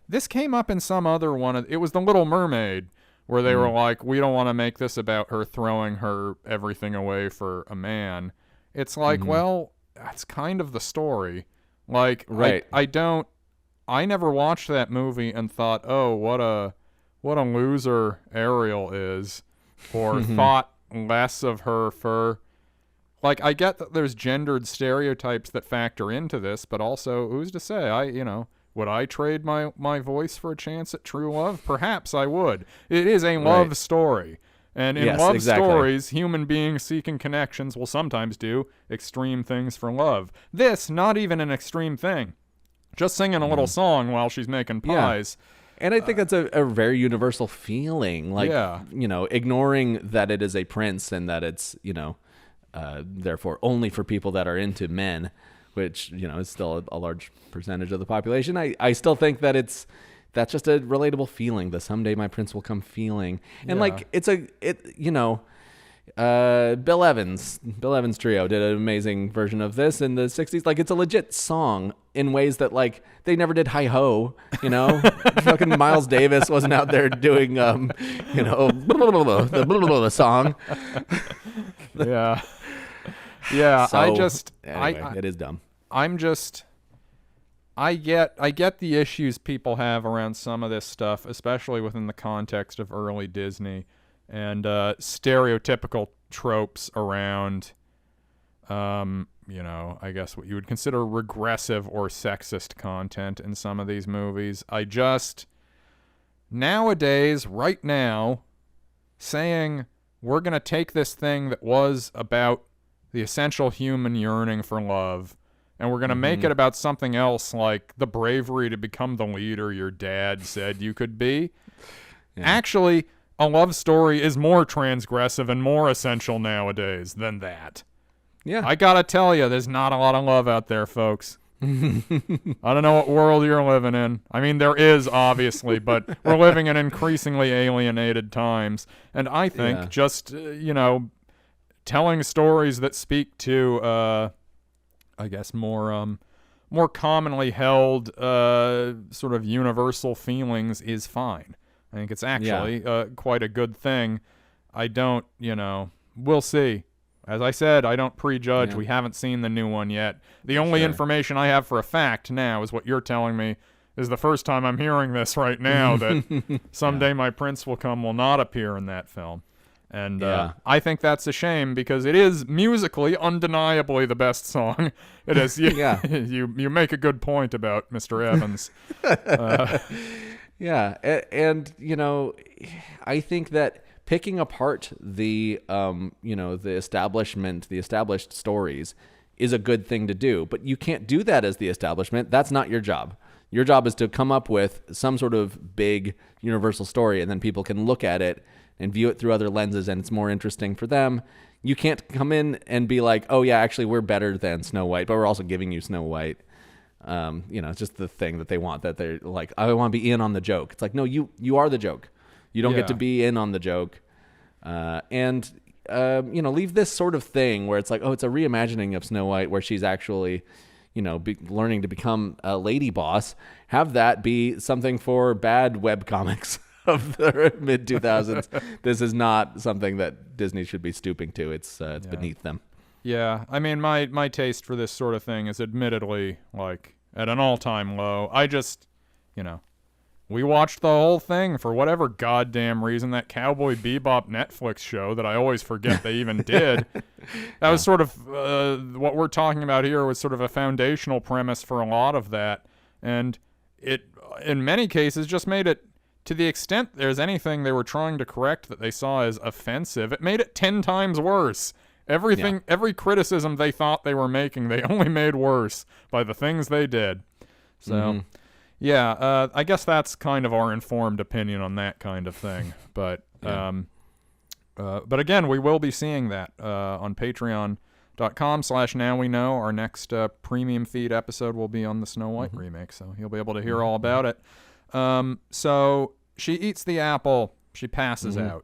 This came up in some other one. It was The Little Mermaid, where they were like, we don't want to make this about her throwing her everything away for a man. It's like, well, that's kind of the story. Like, I never watched that movie and thought, oh, what a loser Ariel is, or thought less of her for, like, I get that there's gendered stereotypes that factor into this, but also, who's to say? Would I trade my voice for a chance at true love? Perhaps I would. It is a love story. And in love stories, human beings seeking connections will sometimes do extreme things for love. This, not even an extreme thing. Just singing a little song while she's making pies. Yeah. And I think that's a very universal feeling. Like, ignoring that it is a prince and that it's, therefore only for people that are into men. which, is still a large percentage of the population. I still think that that's just a relatable feeling, the someday my prince will come feeling. And Bill Evans Trio did an amazing version of this in the 60s. Like, it's a legit song in ways that, like, they never did Hi Ho, fucking Miles Davis wasn't out there doing, the song. Yeah. Yeah. So, anyway, it is dumb. I get the issues people have around some of this stuff, especially within the context of early Disney and stereotypical tropes around, I guess what you would consider regressive or sexist content in some of these movies. Nowadays, right now, saying we're going to take this thing that was about the essential human yearning for love, and we're going to make it about something else, like the bravery to become the leader your dad said you could be. Yeah. Actually, a love story is more transgressive and more essential nowadays than that. Yeah. I got to tell you, there's not a lot of love out there, folks. I don't know what world you're living in. I mean, there is, obviously, but we're living in increasingly alienated times. And I think telling stories that speak to... I guess more commonly held sort of universal feelings is fine. I think it's actually quite a good thing. I don't, we'll see. As I said, I don't prejudge. Yeah. We haven't seen the new one yet. The only information I have for a fact now is what you're telling me is the first time I'm hearing this right now, that Someday My Prince Will Come will not appear in that film. And I think that's a shame, because it is musically undeniably the best song. It is. You make a good point about Mr. Evans. And I think that picking apart the the established stories is a good thing to do, but you can't do that as the establishment. That's not your job. Your job is to come up with some sort of big universal story, and then people can look at it and view it through other lenses, and it's more interesting for them. You can't come in and be like, oh yeah, actually we're better than Snow White, but we're also giving you Snow White. It's just the thing that they want, that they're like, I want to be in on the joke. It's like, no, you are the joke. You don't get to be in on the joke. Leave this sort of thing where it's like, oh, it's a reimagining of Snow White where she's actually, learning to become a lady boss. Have that be something for bad webcomics of the mid 2000s. This is not something that Disney should be stooping to. It's beneath them. Yeah, I mean, my taste for this sort of thing is admittedly like at an all-time low. I just, we watched the whole thing for whatever goddamn reason, that Cowboy Bebop Netflix show that I always forget they even did. That was sort of what we're talking about here was sort of a foundational premise for a lot of that, and it in many cases just made it, to the extent there's anything they were trying to correct that they saw as offensive, it made it 10 times worse. Every criticism they thought they were making, they only made worse by the things they did. So, I guess that's kind of our informed opinion on that kind of thing. But again, we will be seeing that on patreon.com/nowweknow. Our next premium feed episode will be on the Snow White remake, so you'll be able to hear all about it. So she eats the apple. She passes out.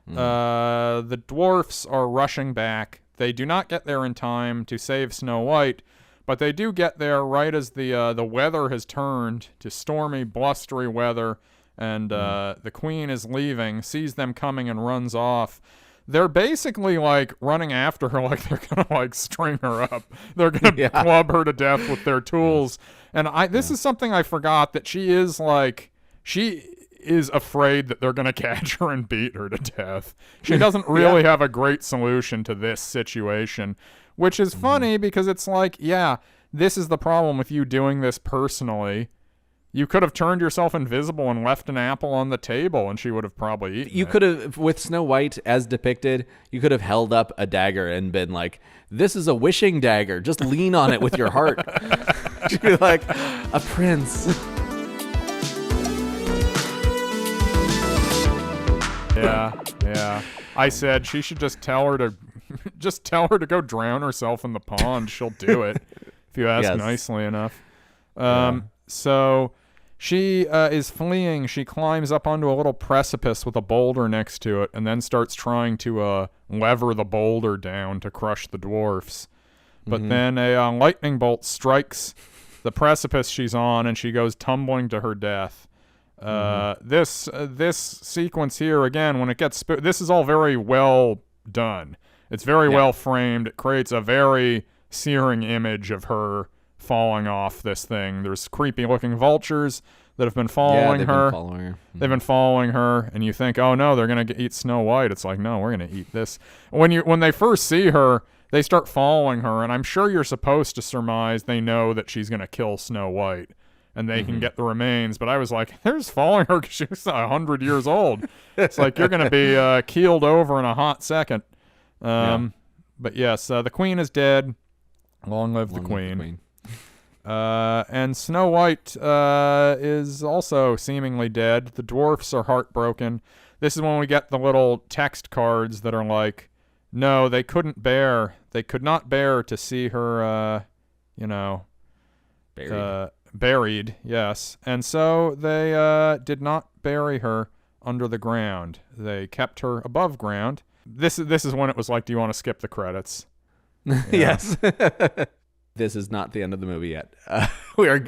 The dwarfs are rushing back. They do not get there in time to save Snow White, but they do get there right as the weather has turned to stormy, blustery weather, and the queen is leaving, sees them coming, and runs off. They're basically like running after her like they're gonna like string her up. They're gonna club her to death with their tools. And this is something I forgot, that she is afraid that they're gonna catch her and beat her to death. She doesn't really have a great solution to this situation, which is funny because it's like, this is the problem with you doing this personally. You could have turned yourself invisible and left an apple on the table, and she would have probably eaten it. You could have, with Snow White as depicted, you could have held up a dagger and been like, this is a wishing dagger. Just lean on it with your heart. She'd be like, a prince. Yeah. I said she should just tell her to go drown herself in the pond. She'll do it. if you ask Yes. nicely enough. Yeah. So she is fleeing. She climbs up onto a little precipice with a boulder next to it, and then starts trying to lever the boulder down to crush the dwarfs. But then a lightning bolt strikes the precipice she's on, and she goes tumbling to her death. This sequence here, again, when it gets this is all very well done. It's very well framed. It creates a very searing image of her falling off this thing. There's creepy looking vultures that have been following her. They've been following her, and you think, oh no, they're gonna eat Snow White. It's like, no, we're gonna eat this. When they first see her, they start following her, and I'm sure you're supposed to surmise they know that she's gonna kill Snow White, and they can get the remains. But I was like, they're just following her because she's 100 years old. It's like you're gonna be keeled over in a hot second. But yes, the queen is dead. Long live the queen. And Snow White is also seemingly dead. The dwarfs are heartbroken. This is when we get the little text cards that are like, no, they could not bear to see her, buried, yes. And so they did not bury her under the ground. They kept her above ground. This is when it was like, do you want to skip the credits? Yes. This is not the end of the movie yet. We're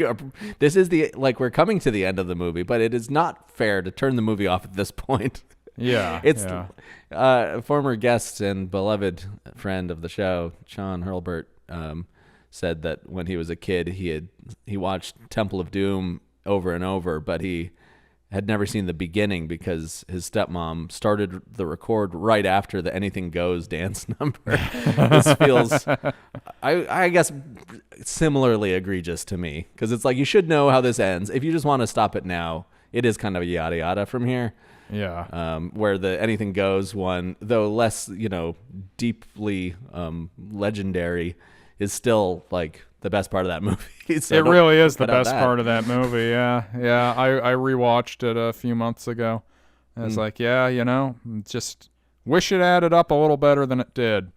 coming to the end of the movie, but it is not fair to turn the movie off at this point. Yeah. It's former guest and beloved friend of the show, Sean Hurlbert, said that when he was a kid, he watched Temple of Doom over and over, but he had never seen the beginning because his stepmom started the record right after the Anything Goes dance number. This feels, I guess, similarly egregious to me, because it's like, you should know how this ends. If you just want to stop it now, it is kind of a yada yada from here. Yeah. Where the Anything Goes one, though less, deeply legendary, is still like the best part of that movie. So it really is the best part of that movie. Yeah. I rewatched it a few months ago. And it's like, just wish it added up a little better than it did.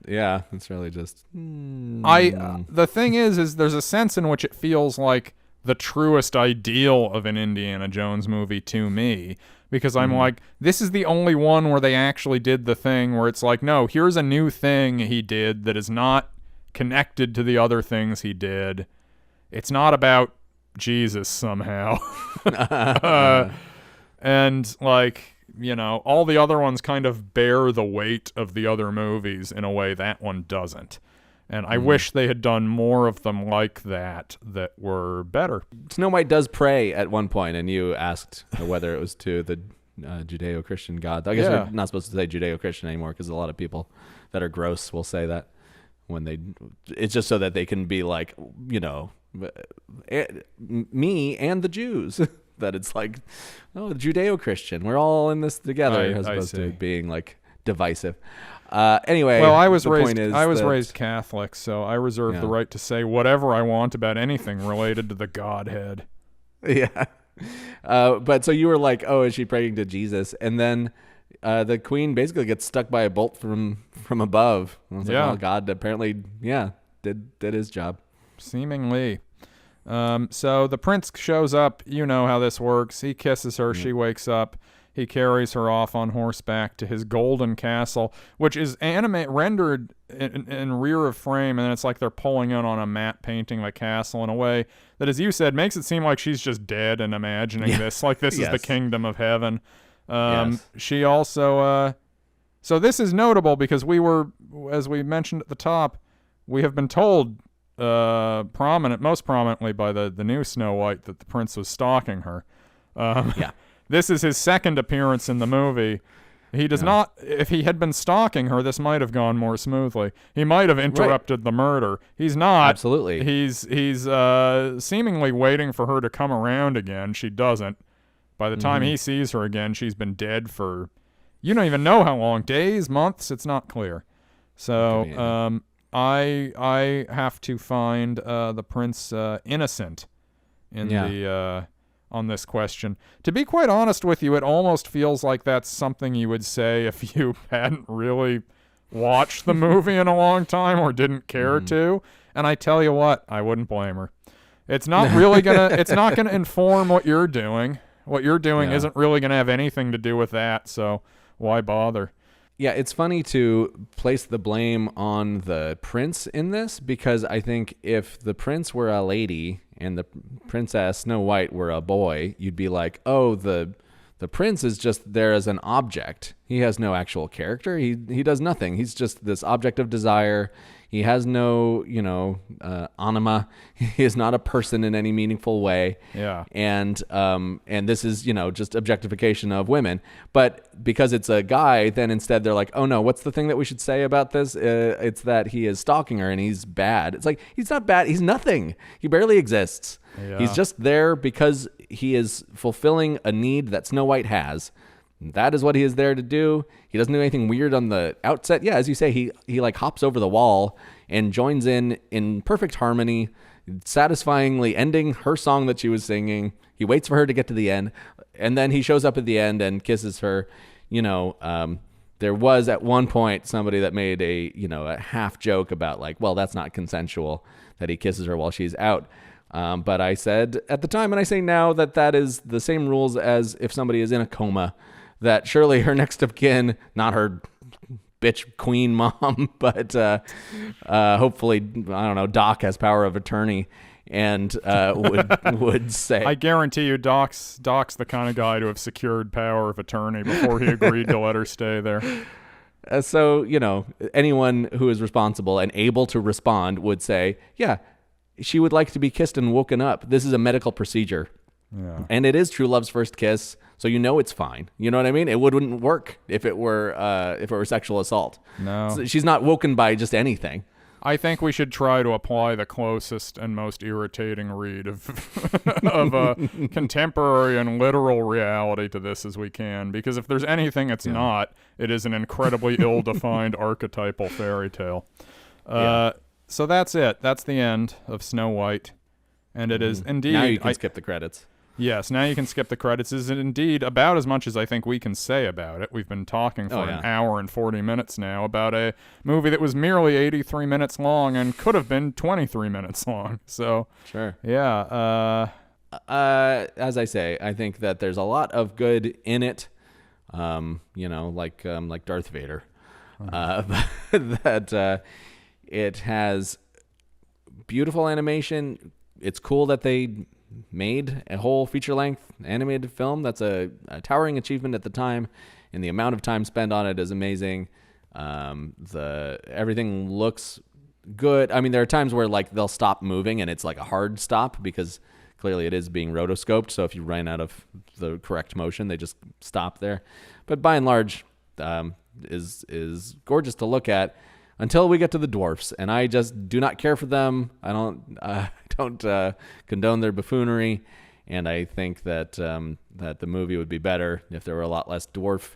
Yeah, it's really just. The thing is there's a sense in which it feels like the truest ideal of an Indiana Jones movie to me, because I'm like, this is the only one where they actually did the thing where it's like, no, here's a new thing he did that is not connected to the other things he did. It's not about Jesus somehow. And like, all the other ones kind of bear the weight of the other movies in a way that one doesn't. And I wish they had done more of them like that were better. Snow White does pray at one point, and you asked whether it was to the Judeo-Christian God. I guess we're not supposed to say Judeo-Christian anymore, because a lot of people that are gross will say that. It's just so that they can be like, me and the Jews. That it's like, oh, Judeo-Christian, we're all in this together, as opposed to being like divisive. Anyway, well, I was raised Catholic, so I reserve the right to say whatever I want about anything related to the Godhead. Yeah. But so you were like, oh, is she praying to Jesus? And then the queen basically gets stuck by a bolt from above. I was like, well, God apparently, did his job. Seemingly. So the prince shows up. You know how this works. He kisses her. She wakes up. He carries her off on horseback to his golden castle, which is rendered in rear of frame, and it's like they're pulling in on a matte painting the castle in a way that, as you said, makes it seem like she's just dead and imagining this, like this is the kingdom of heaven. She also, so this is notable because as we mentioned at the top, we have been told most prominently by the new Snow White that the prince was stalking her. This is his second appearance in the movie. He does not. If he had been stalking her, this might have gone more smoothly. He might have interrupted the murder. He's not. Absolutely. He's seemingly waiting for her to come around again. She doesn't. By the time he sees her again, she's been dead for, you don't even know how long, days, months. It's not clear. So I have to find the prince innocent in the on this question. To be quite honest with you, it almost feels like that's something you would say if you hadn't really watched the movie in a long time or didn't care to. And I tell you what, I wouldn't blame her. It's not really it's not gonna inform what you're doing. What you're doing isn't really gonna have anything to do with that, so why bother? Yeah, it's funny to place the blame on the prince in this, because I think if the prince were a lady and the princess Snow White were a boy, you'd be like, oh, the prince is just there as an object. He has no actual character. He does nothing. He's just this object of desire. He has no, anima. He is not a person in any meaningful way. Yeah. And this is, just objectification of women. But because it's a guy, then instead they're like, oh no, what's the thing that we should say about this? It's that he is stalking her and he's bad. It's like, he's not bad. He's nothing. He barely exists. Yeah. He's just there because he is fulfilling a need that Snow White has. That is what he is there to do. He doesn't do anything weird on the outset. Yeah, as you say, he like hops over the wall and joins in perfect harmony, satisfyingly ending her song that she was singing. He waits for her to get to the end, and then he shows up at the end and kisses her. There was at one point somebody that made a half joke about like, well, that's not consensual that he kisses her while she's out. But I said at the time, and I say now, that is the same rules as if somebody is in a coma, that surely her next of kin, not her bitch queen mom, but hopefully, I don't know, Doc has power of attorney and would say. I guarantee you Doc's the kind of guy to have secured power of attorney before he agreed to let her stay there. So, anyone who is responsible and able to respond would say, yeah, she would like to be kissed and woken up. This is a medical procedure. Yeah. And it is true love's first kiss, so it's fine. You know what I mean? It wouldn't work if it were sexual assault. No. So she's not woken by just anything. I think we should try to apply the closest and most irritating read of contemporary and literal reality to this as we can, because if there's anything it's not, it is an incredibly ill-defined archetypal fairy tale. So that's it. That's the end of Snow White. And it is indeed... Now you can skip the credits. Yes, now you can skip the credits. Is it indeed about as much as I think we can say about it? We've been talking for an hour and 40 minutes now about a movie that was merely 83 minutes long and could have been 23 minutes long. So, sure. Yeah. As I say, I think that there's a lot of good in it, like Darth Vader. That it has beautiful animation. It's cool that they made a whole feature-length animated film. That's a towering achievement at the time, and the amount of time spent on it is amazing. Everything looks good. I mean, there are times where like they'll stop moving and it's like a hard stop because clearly it is being rotoscoped. So if you run out of the correct motion, they just stop there. But by and large, is gorgeous to look at until we get to the dwarfs, and I just do not care for them. I don't condone their buffoonery, and I think that that the movie would be better if there were a lot less dwarf.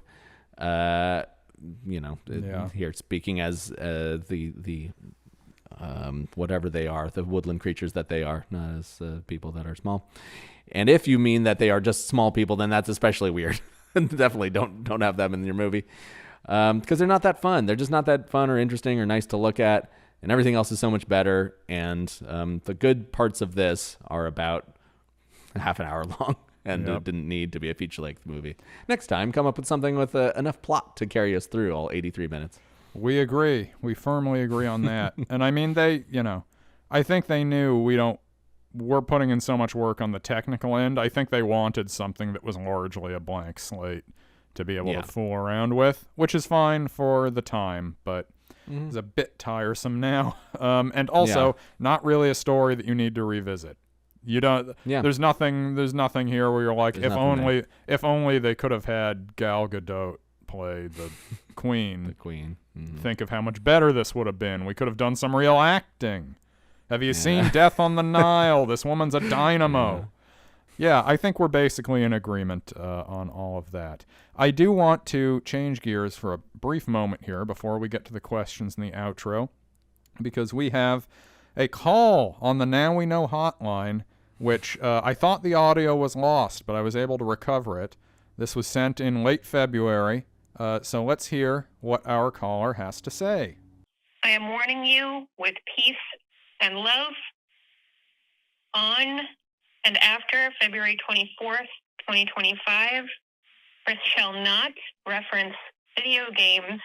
Here speaking as the whatever they are, the woodland creatures that they are, not as people that are small. And if you mean that they are just small people, then that's especially weird. Definitely don't have them in your movie. Because they're not that fun. They're just not that fun or interesting or nice to look at, and everything else is so much better. And the good parts of this are about half an hour long, and it didn't need to be a feature-length movie. Next time, come up with something with enough plot to carry us through all 83 minutes. We agree. We firmly agree on that. And I mean, I think they knew we're putting in so much work on the technical end. I think they wanted something that was largely a blank slate to be able to fool around with, which is fine for the time, but it's a bit tiresome now. And also not really a story that you need to revisit. You don't. Yeah. There's nothing here where you're like, if only they could have had Gal Gadot play the Queen. The Queen. Mm-hmm. Think of how much better this would have been. We could have done some real acting. Have you seen Death on the Nile? This woman's a dynamo. Yeah, I think we're basically in agreement on all of that. I do want to change gears for a brief moment here before we get to the questions in the outro, because we have a call on the Now We Know hotline, which I thought the audio was lost, but I was able to recover it. This was sent in late February, so let's hear what our caller has to say. I am warning you with peace and love on and after February 24th, 2025. Chris shall not reference video games,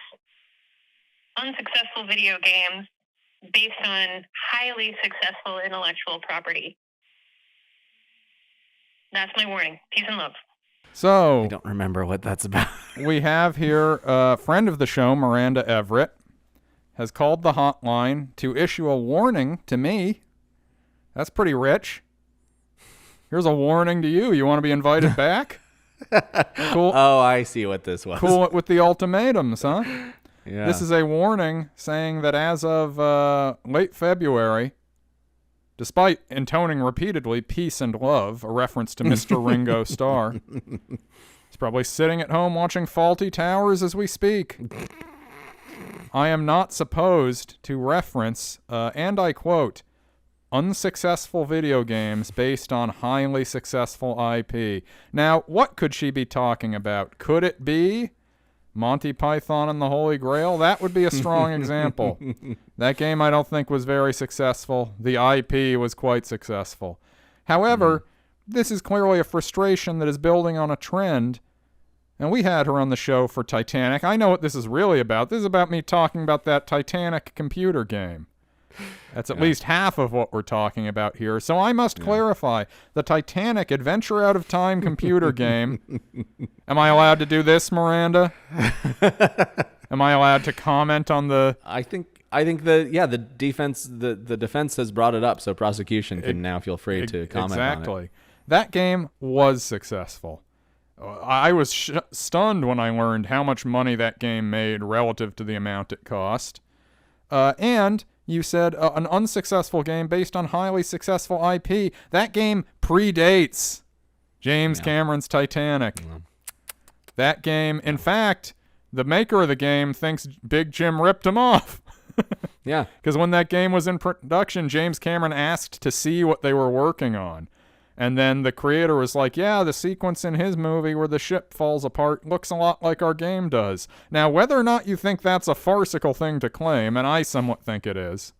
unsuccessful video games, based on highly successful intellectual property. That's my warning. Peace and love. So I don't remember what that's about. we have here a friend of the show, Miranda Everett, has called the hotline to issue a warning to me. That's pretty rich. Here's a warning to you. You want to be invited back? Cool. Oh, I see what this was. Cool it with the ultimatums, huh? Yeah. This is a warning saying that as of late February, despite intoning repeatedly peace and love, a reference to Mr. Ringo Starr, he's probably sitting at home watching Faulty Towers as we speak. I am not supposed to reference, and I quote, unsuccessful video games based on highly successful IP. Now, what could she be talking about? Could it be Monty Python and the Holy Grail? That would be a strong example. That game I don't think was very successful. The IP was quite successful. However, this is clearly a frustration that is building on a trend. And we had her on the show for Titanic. I know what this is really about. This is about me talking about that Titanic computer game. That's at least half of what we're talking about here. So I must clarify. The Titanic Adventure Out of Time computer game. Am I allowed to do this, Miranda? Am I allowed to comment on the... I think the defense has brought it up, so prosecution can now feel free to comment on it. Exactly. That game was successful. I was stunned when I learned how much money that game made relative to the amount it cost. And you said an unsuccessful game based on highly successful IP. That game predates James Cameron's Titanic. That game, in fact, the maker of the game thinks Big Jim ripped him off. Yeah. Because when that game was in production, James Cameron asked to see what they were working on. And then the creator was like, yeah, the sequence in his movie where the ship falls apart looks a lot like our game does. Now, whether or not you think that's a farcical thing to claim, and I somewhat think it is,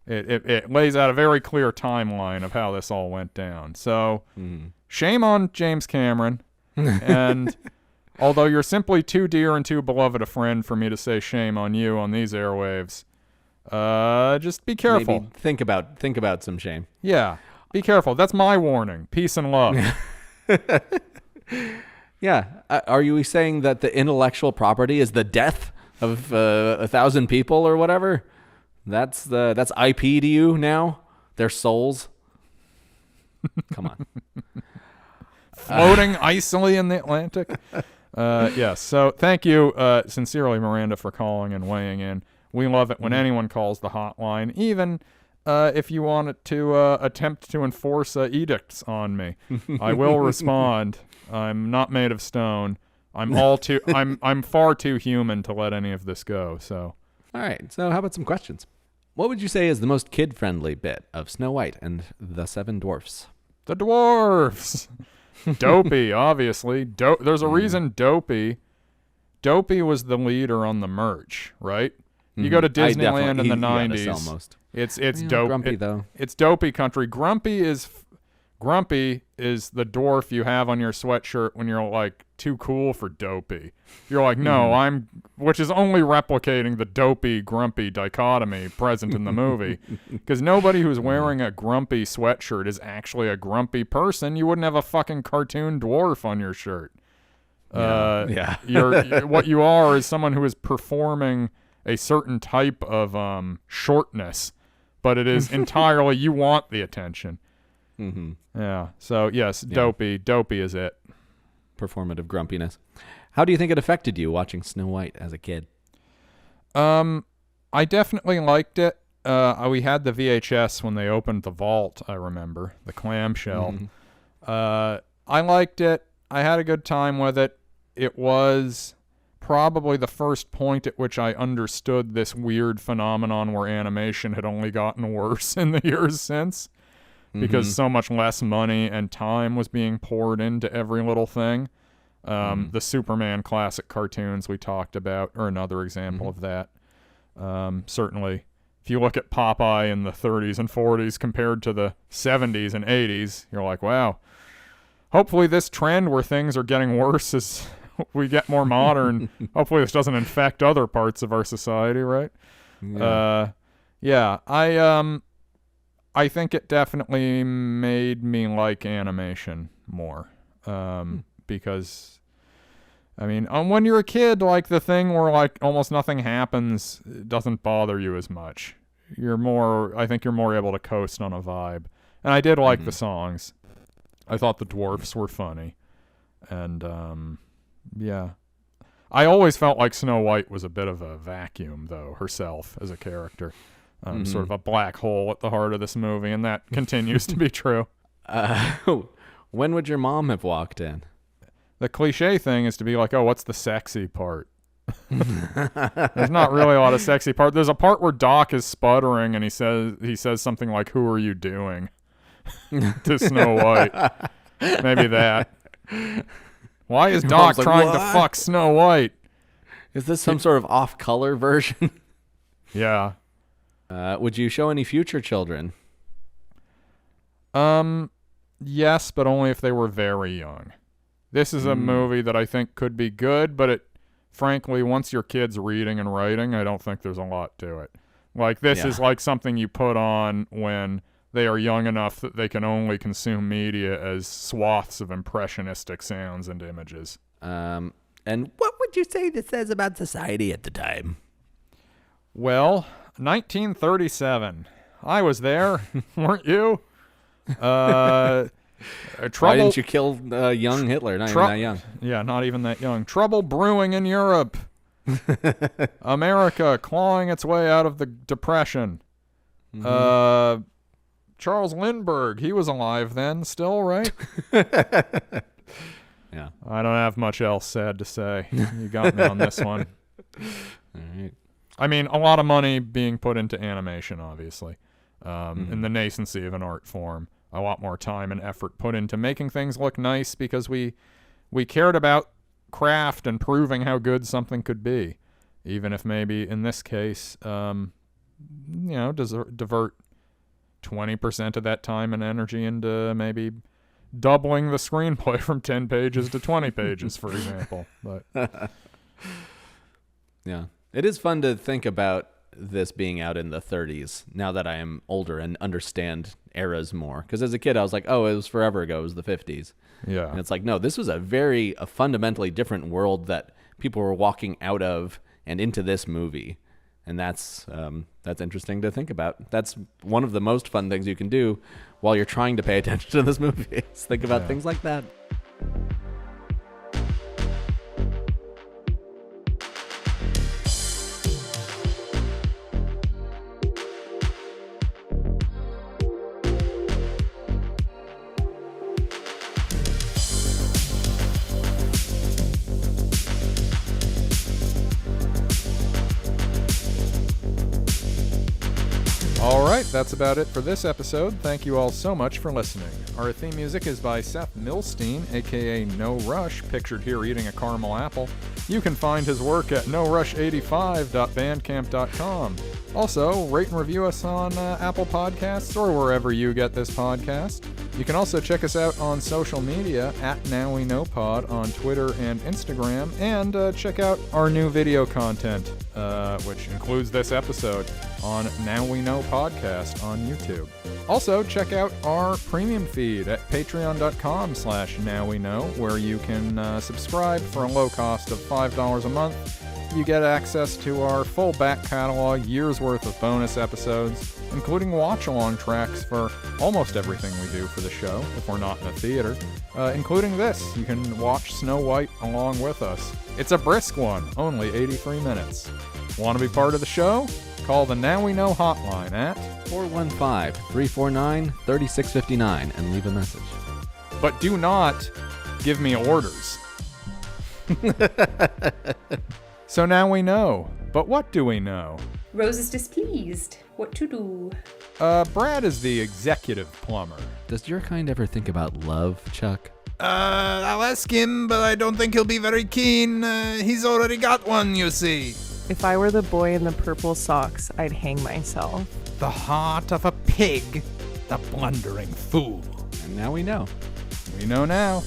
it lays out a very clear timeline of how this all went down. So, shame on James Cameron. And although you're simply too dear and too beloved a friend for me to say shame on you on these airwaves, just be careful. Maybe think about some shame. Yeah. Be careful. That's my warning. Peace and love. Yeah. Are you saying that the intellectual property is the death of 1,000 people or whatever? That's IP to you now? Their souls? Come on. Floating icily in the Atlantic. Yes. So thank you sincerely, Miranda, for calling and weighing in. We love it when anyone calls the hotline, even... if you wanted to attempt to enforce edicts on me, I will respond. I'm not made of stone. I'm far too human to let any of this go. So, all right. So, how about some questions? What would you say is the most kid-friendly bit of Snow White and the Seven Dwarfs? The Dwarfs. Dopey, obviously. There's a reason Dopey was the leader on the merch, right? You go to Disneyland in the 90s. It's dope. Grumpy though. It's dopey country. Grumpy is the dwarf you have on your sweatshirt when you're like too cool for dopey. You're like, no, which is only replicating the dopey grumpy dichotomy present in the movie. Because nobody who's wearing a grumpy sweatshirt is actually a grumpy person. You wouldn't have a fucking cartoon dwarf on your shirt. What you are is someone who is performing a certain type of shortness, but it is entirely you want the attention. Yeah. So yes, dopey is it. Performative grumpiness. How do you think it affected you watching Snow White as a kid? I definitely liked it. We had the VHS when they opened the vault. I remember the clamshell. I liked it. I had a good time with it. It was probably the first point at which I understood this weird phenomenon where animation had only gotten worse in the years since, because so much less money and time was being poured into every little thing. The Superman classic cartoons we talked about are another example of that. Certainly if you look at Popeye in the 30s and 40s compared to the 70s and 80s, you're like, wow. Hopefully this trend where things are getting worse as we get more modern, hopefully this doesn't infect other parts of our society, right? Yeah. I think it definitely made me like animation more. Because, I mean, when you're a kid, like the thing where like almost nothing happens, it doesn't bother you as much. I think you're more able to coast on a vibe. And I did like the songs. I thought the Dwarfs were funny. And, yeah. I always felt like Snow White was a bit of a vacuum, though, herself as a character. Sort of a black hole at the heart of this movie, and that continues to be true. When would your mom have walked in? The cliche thing is to be like, oh, what's the sexy part? There's not really a lot of sexy part. There's a part where Doc is sputtering, and he says something like, "Who are you doing?" to Snow White. Maybe that. Why is Doc trying to fuck Snow White? Is this some sort of off-color version? Yeah. Would you show any future children? Yes, but only if they were very young. This is a movie that I think could be good, but frankly, once your kid's reading and writing, I don't think there's a lot to it. Like, this is like something you put on when they are young enough that they can only consume media as swaths of impressionistic sounds and images. And what would you say this says about society at the time? Well, 1937. I was there, weren't you? Why didn't you kill young Hitler? Not even that young. Yeah, not even that young. Trouble brewing in Europe. America clawing its way out of the Depression. Charles Lindbergh, he was alive then still, right? Yeah. I don't have much else sad to say. You got me on this one. All right. I mean, a lot of money being put into animation, obviously, in the nascency of an art form. A lot more time and effort put into making things look nice because we cared about craft and proving how good something could be, even if maybe in this case, divert 20% of that time and energy into maybe doubling the screenplay from 10 pages to 20 pages, for example. But yeah. It is fun to think about this being out in the 30s now that I am older and understand eras more. Because as a kid, I was like, oh, it was forever ago. It was the 50s. Yeah. And it's like, no, this was a fundamentally different world that people were walking out of and into this movie. And that's interesting to think about. That's one of the most fun things you can do while you're trying to pay attention to this movie. Is think about things like that. Alright, that's about it for this episode. Thank you all so much for listening. Our theme music is by Seth Milstein, aka No Rush, pictured here eating a caramel apple. You can find his work at norush85.bandcamp.com. Also, rate and review us on Apple Podcasts or wherever you get this podcast. You can also check us out on social media at NowWeKnowPod on Twitter and Instagram, and check out our new video content, which includes this episode, on Now We Know Podcast on YouTube. Also, check out our premium feed at patreon.com/NowWeKnow, where you can subscribe for a low cost of $5 a month. You get access to our full back catalog, years worth of bonus episodes, including watch-along tracks for almost everything we do for the show, if we're not in a theater, including this. You can watch Snow White along with us. It's a brisk one, only 83 minutes. Want to be part of the show? Call the Now We Know hotline at 415-349-3659 and leave a message. But do not give me orders. So now we know. But what do we know? Rose is displeased. What to do? Brad is the executive plumber. Does your kind ever think about love, Chuck? I'll ask him, but I don't think he'll be very keen. He's already got one, you see. If I were the boy in the purple socks, I'd hang myself. The heart of a pig, the blundering fool. And now we know. We know now.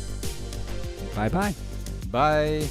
Bye-bye. Bye.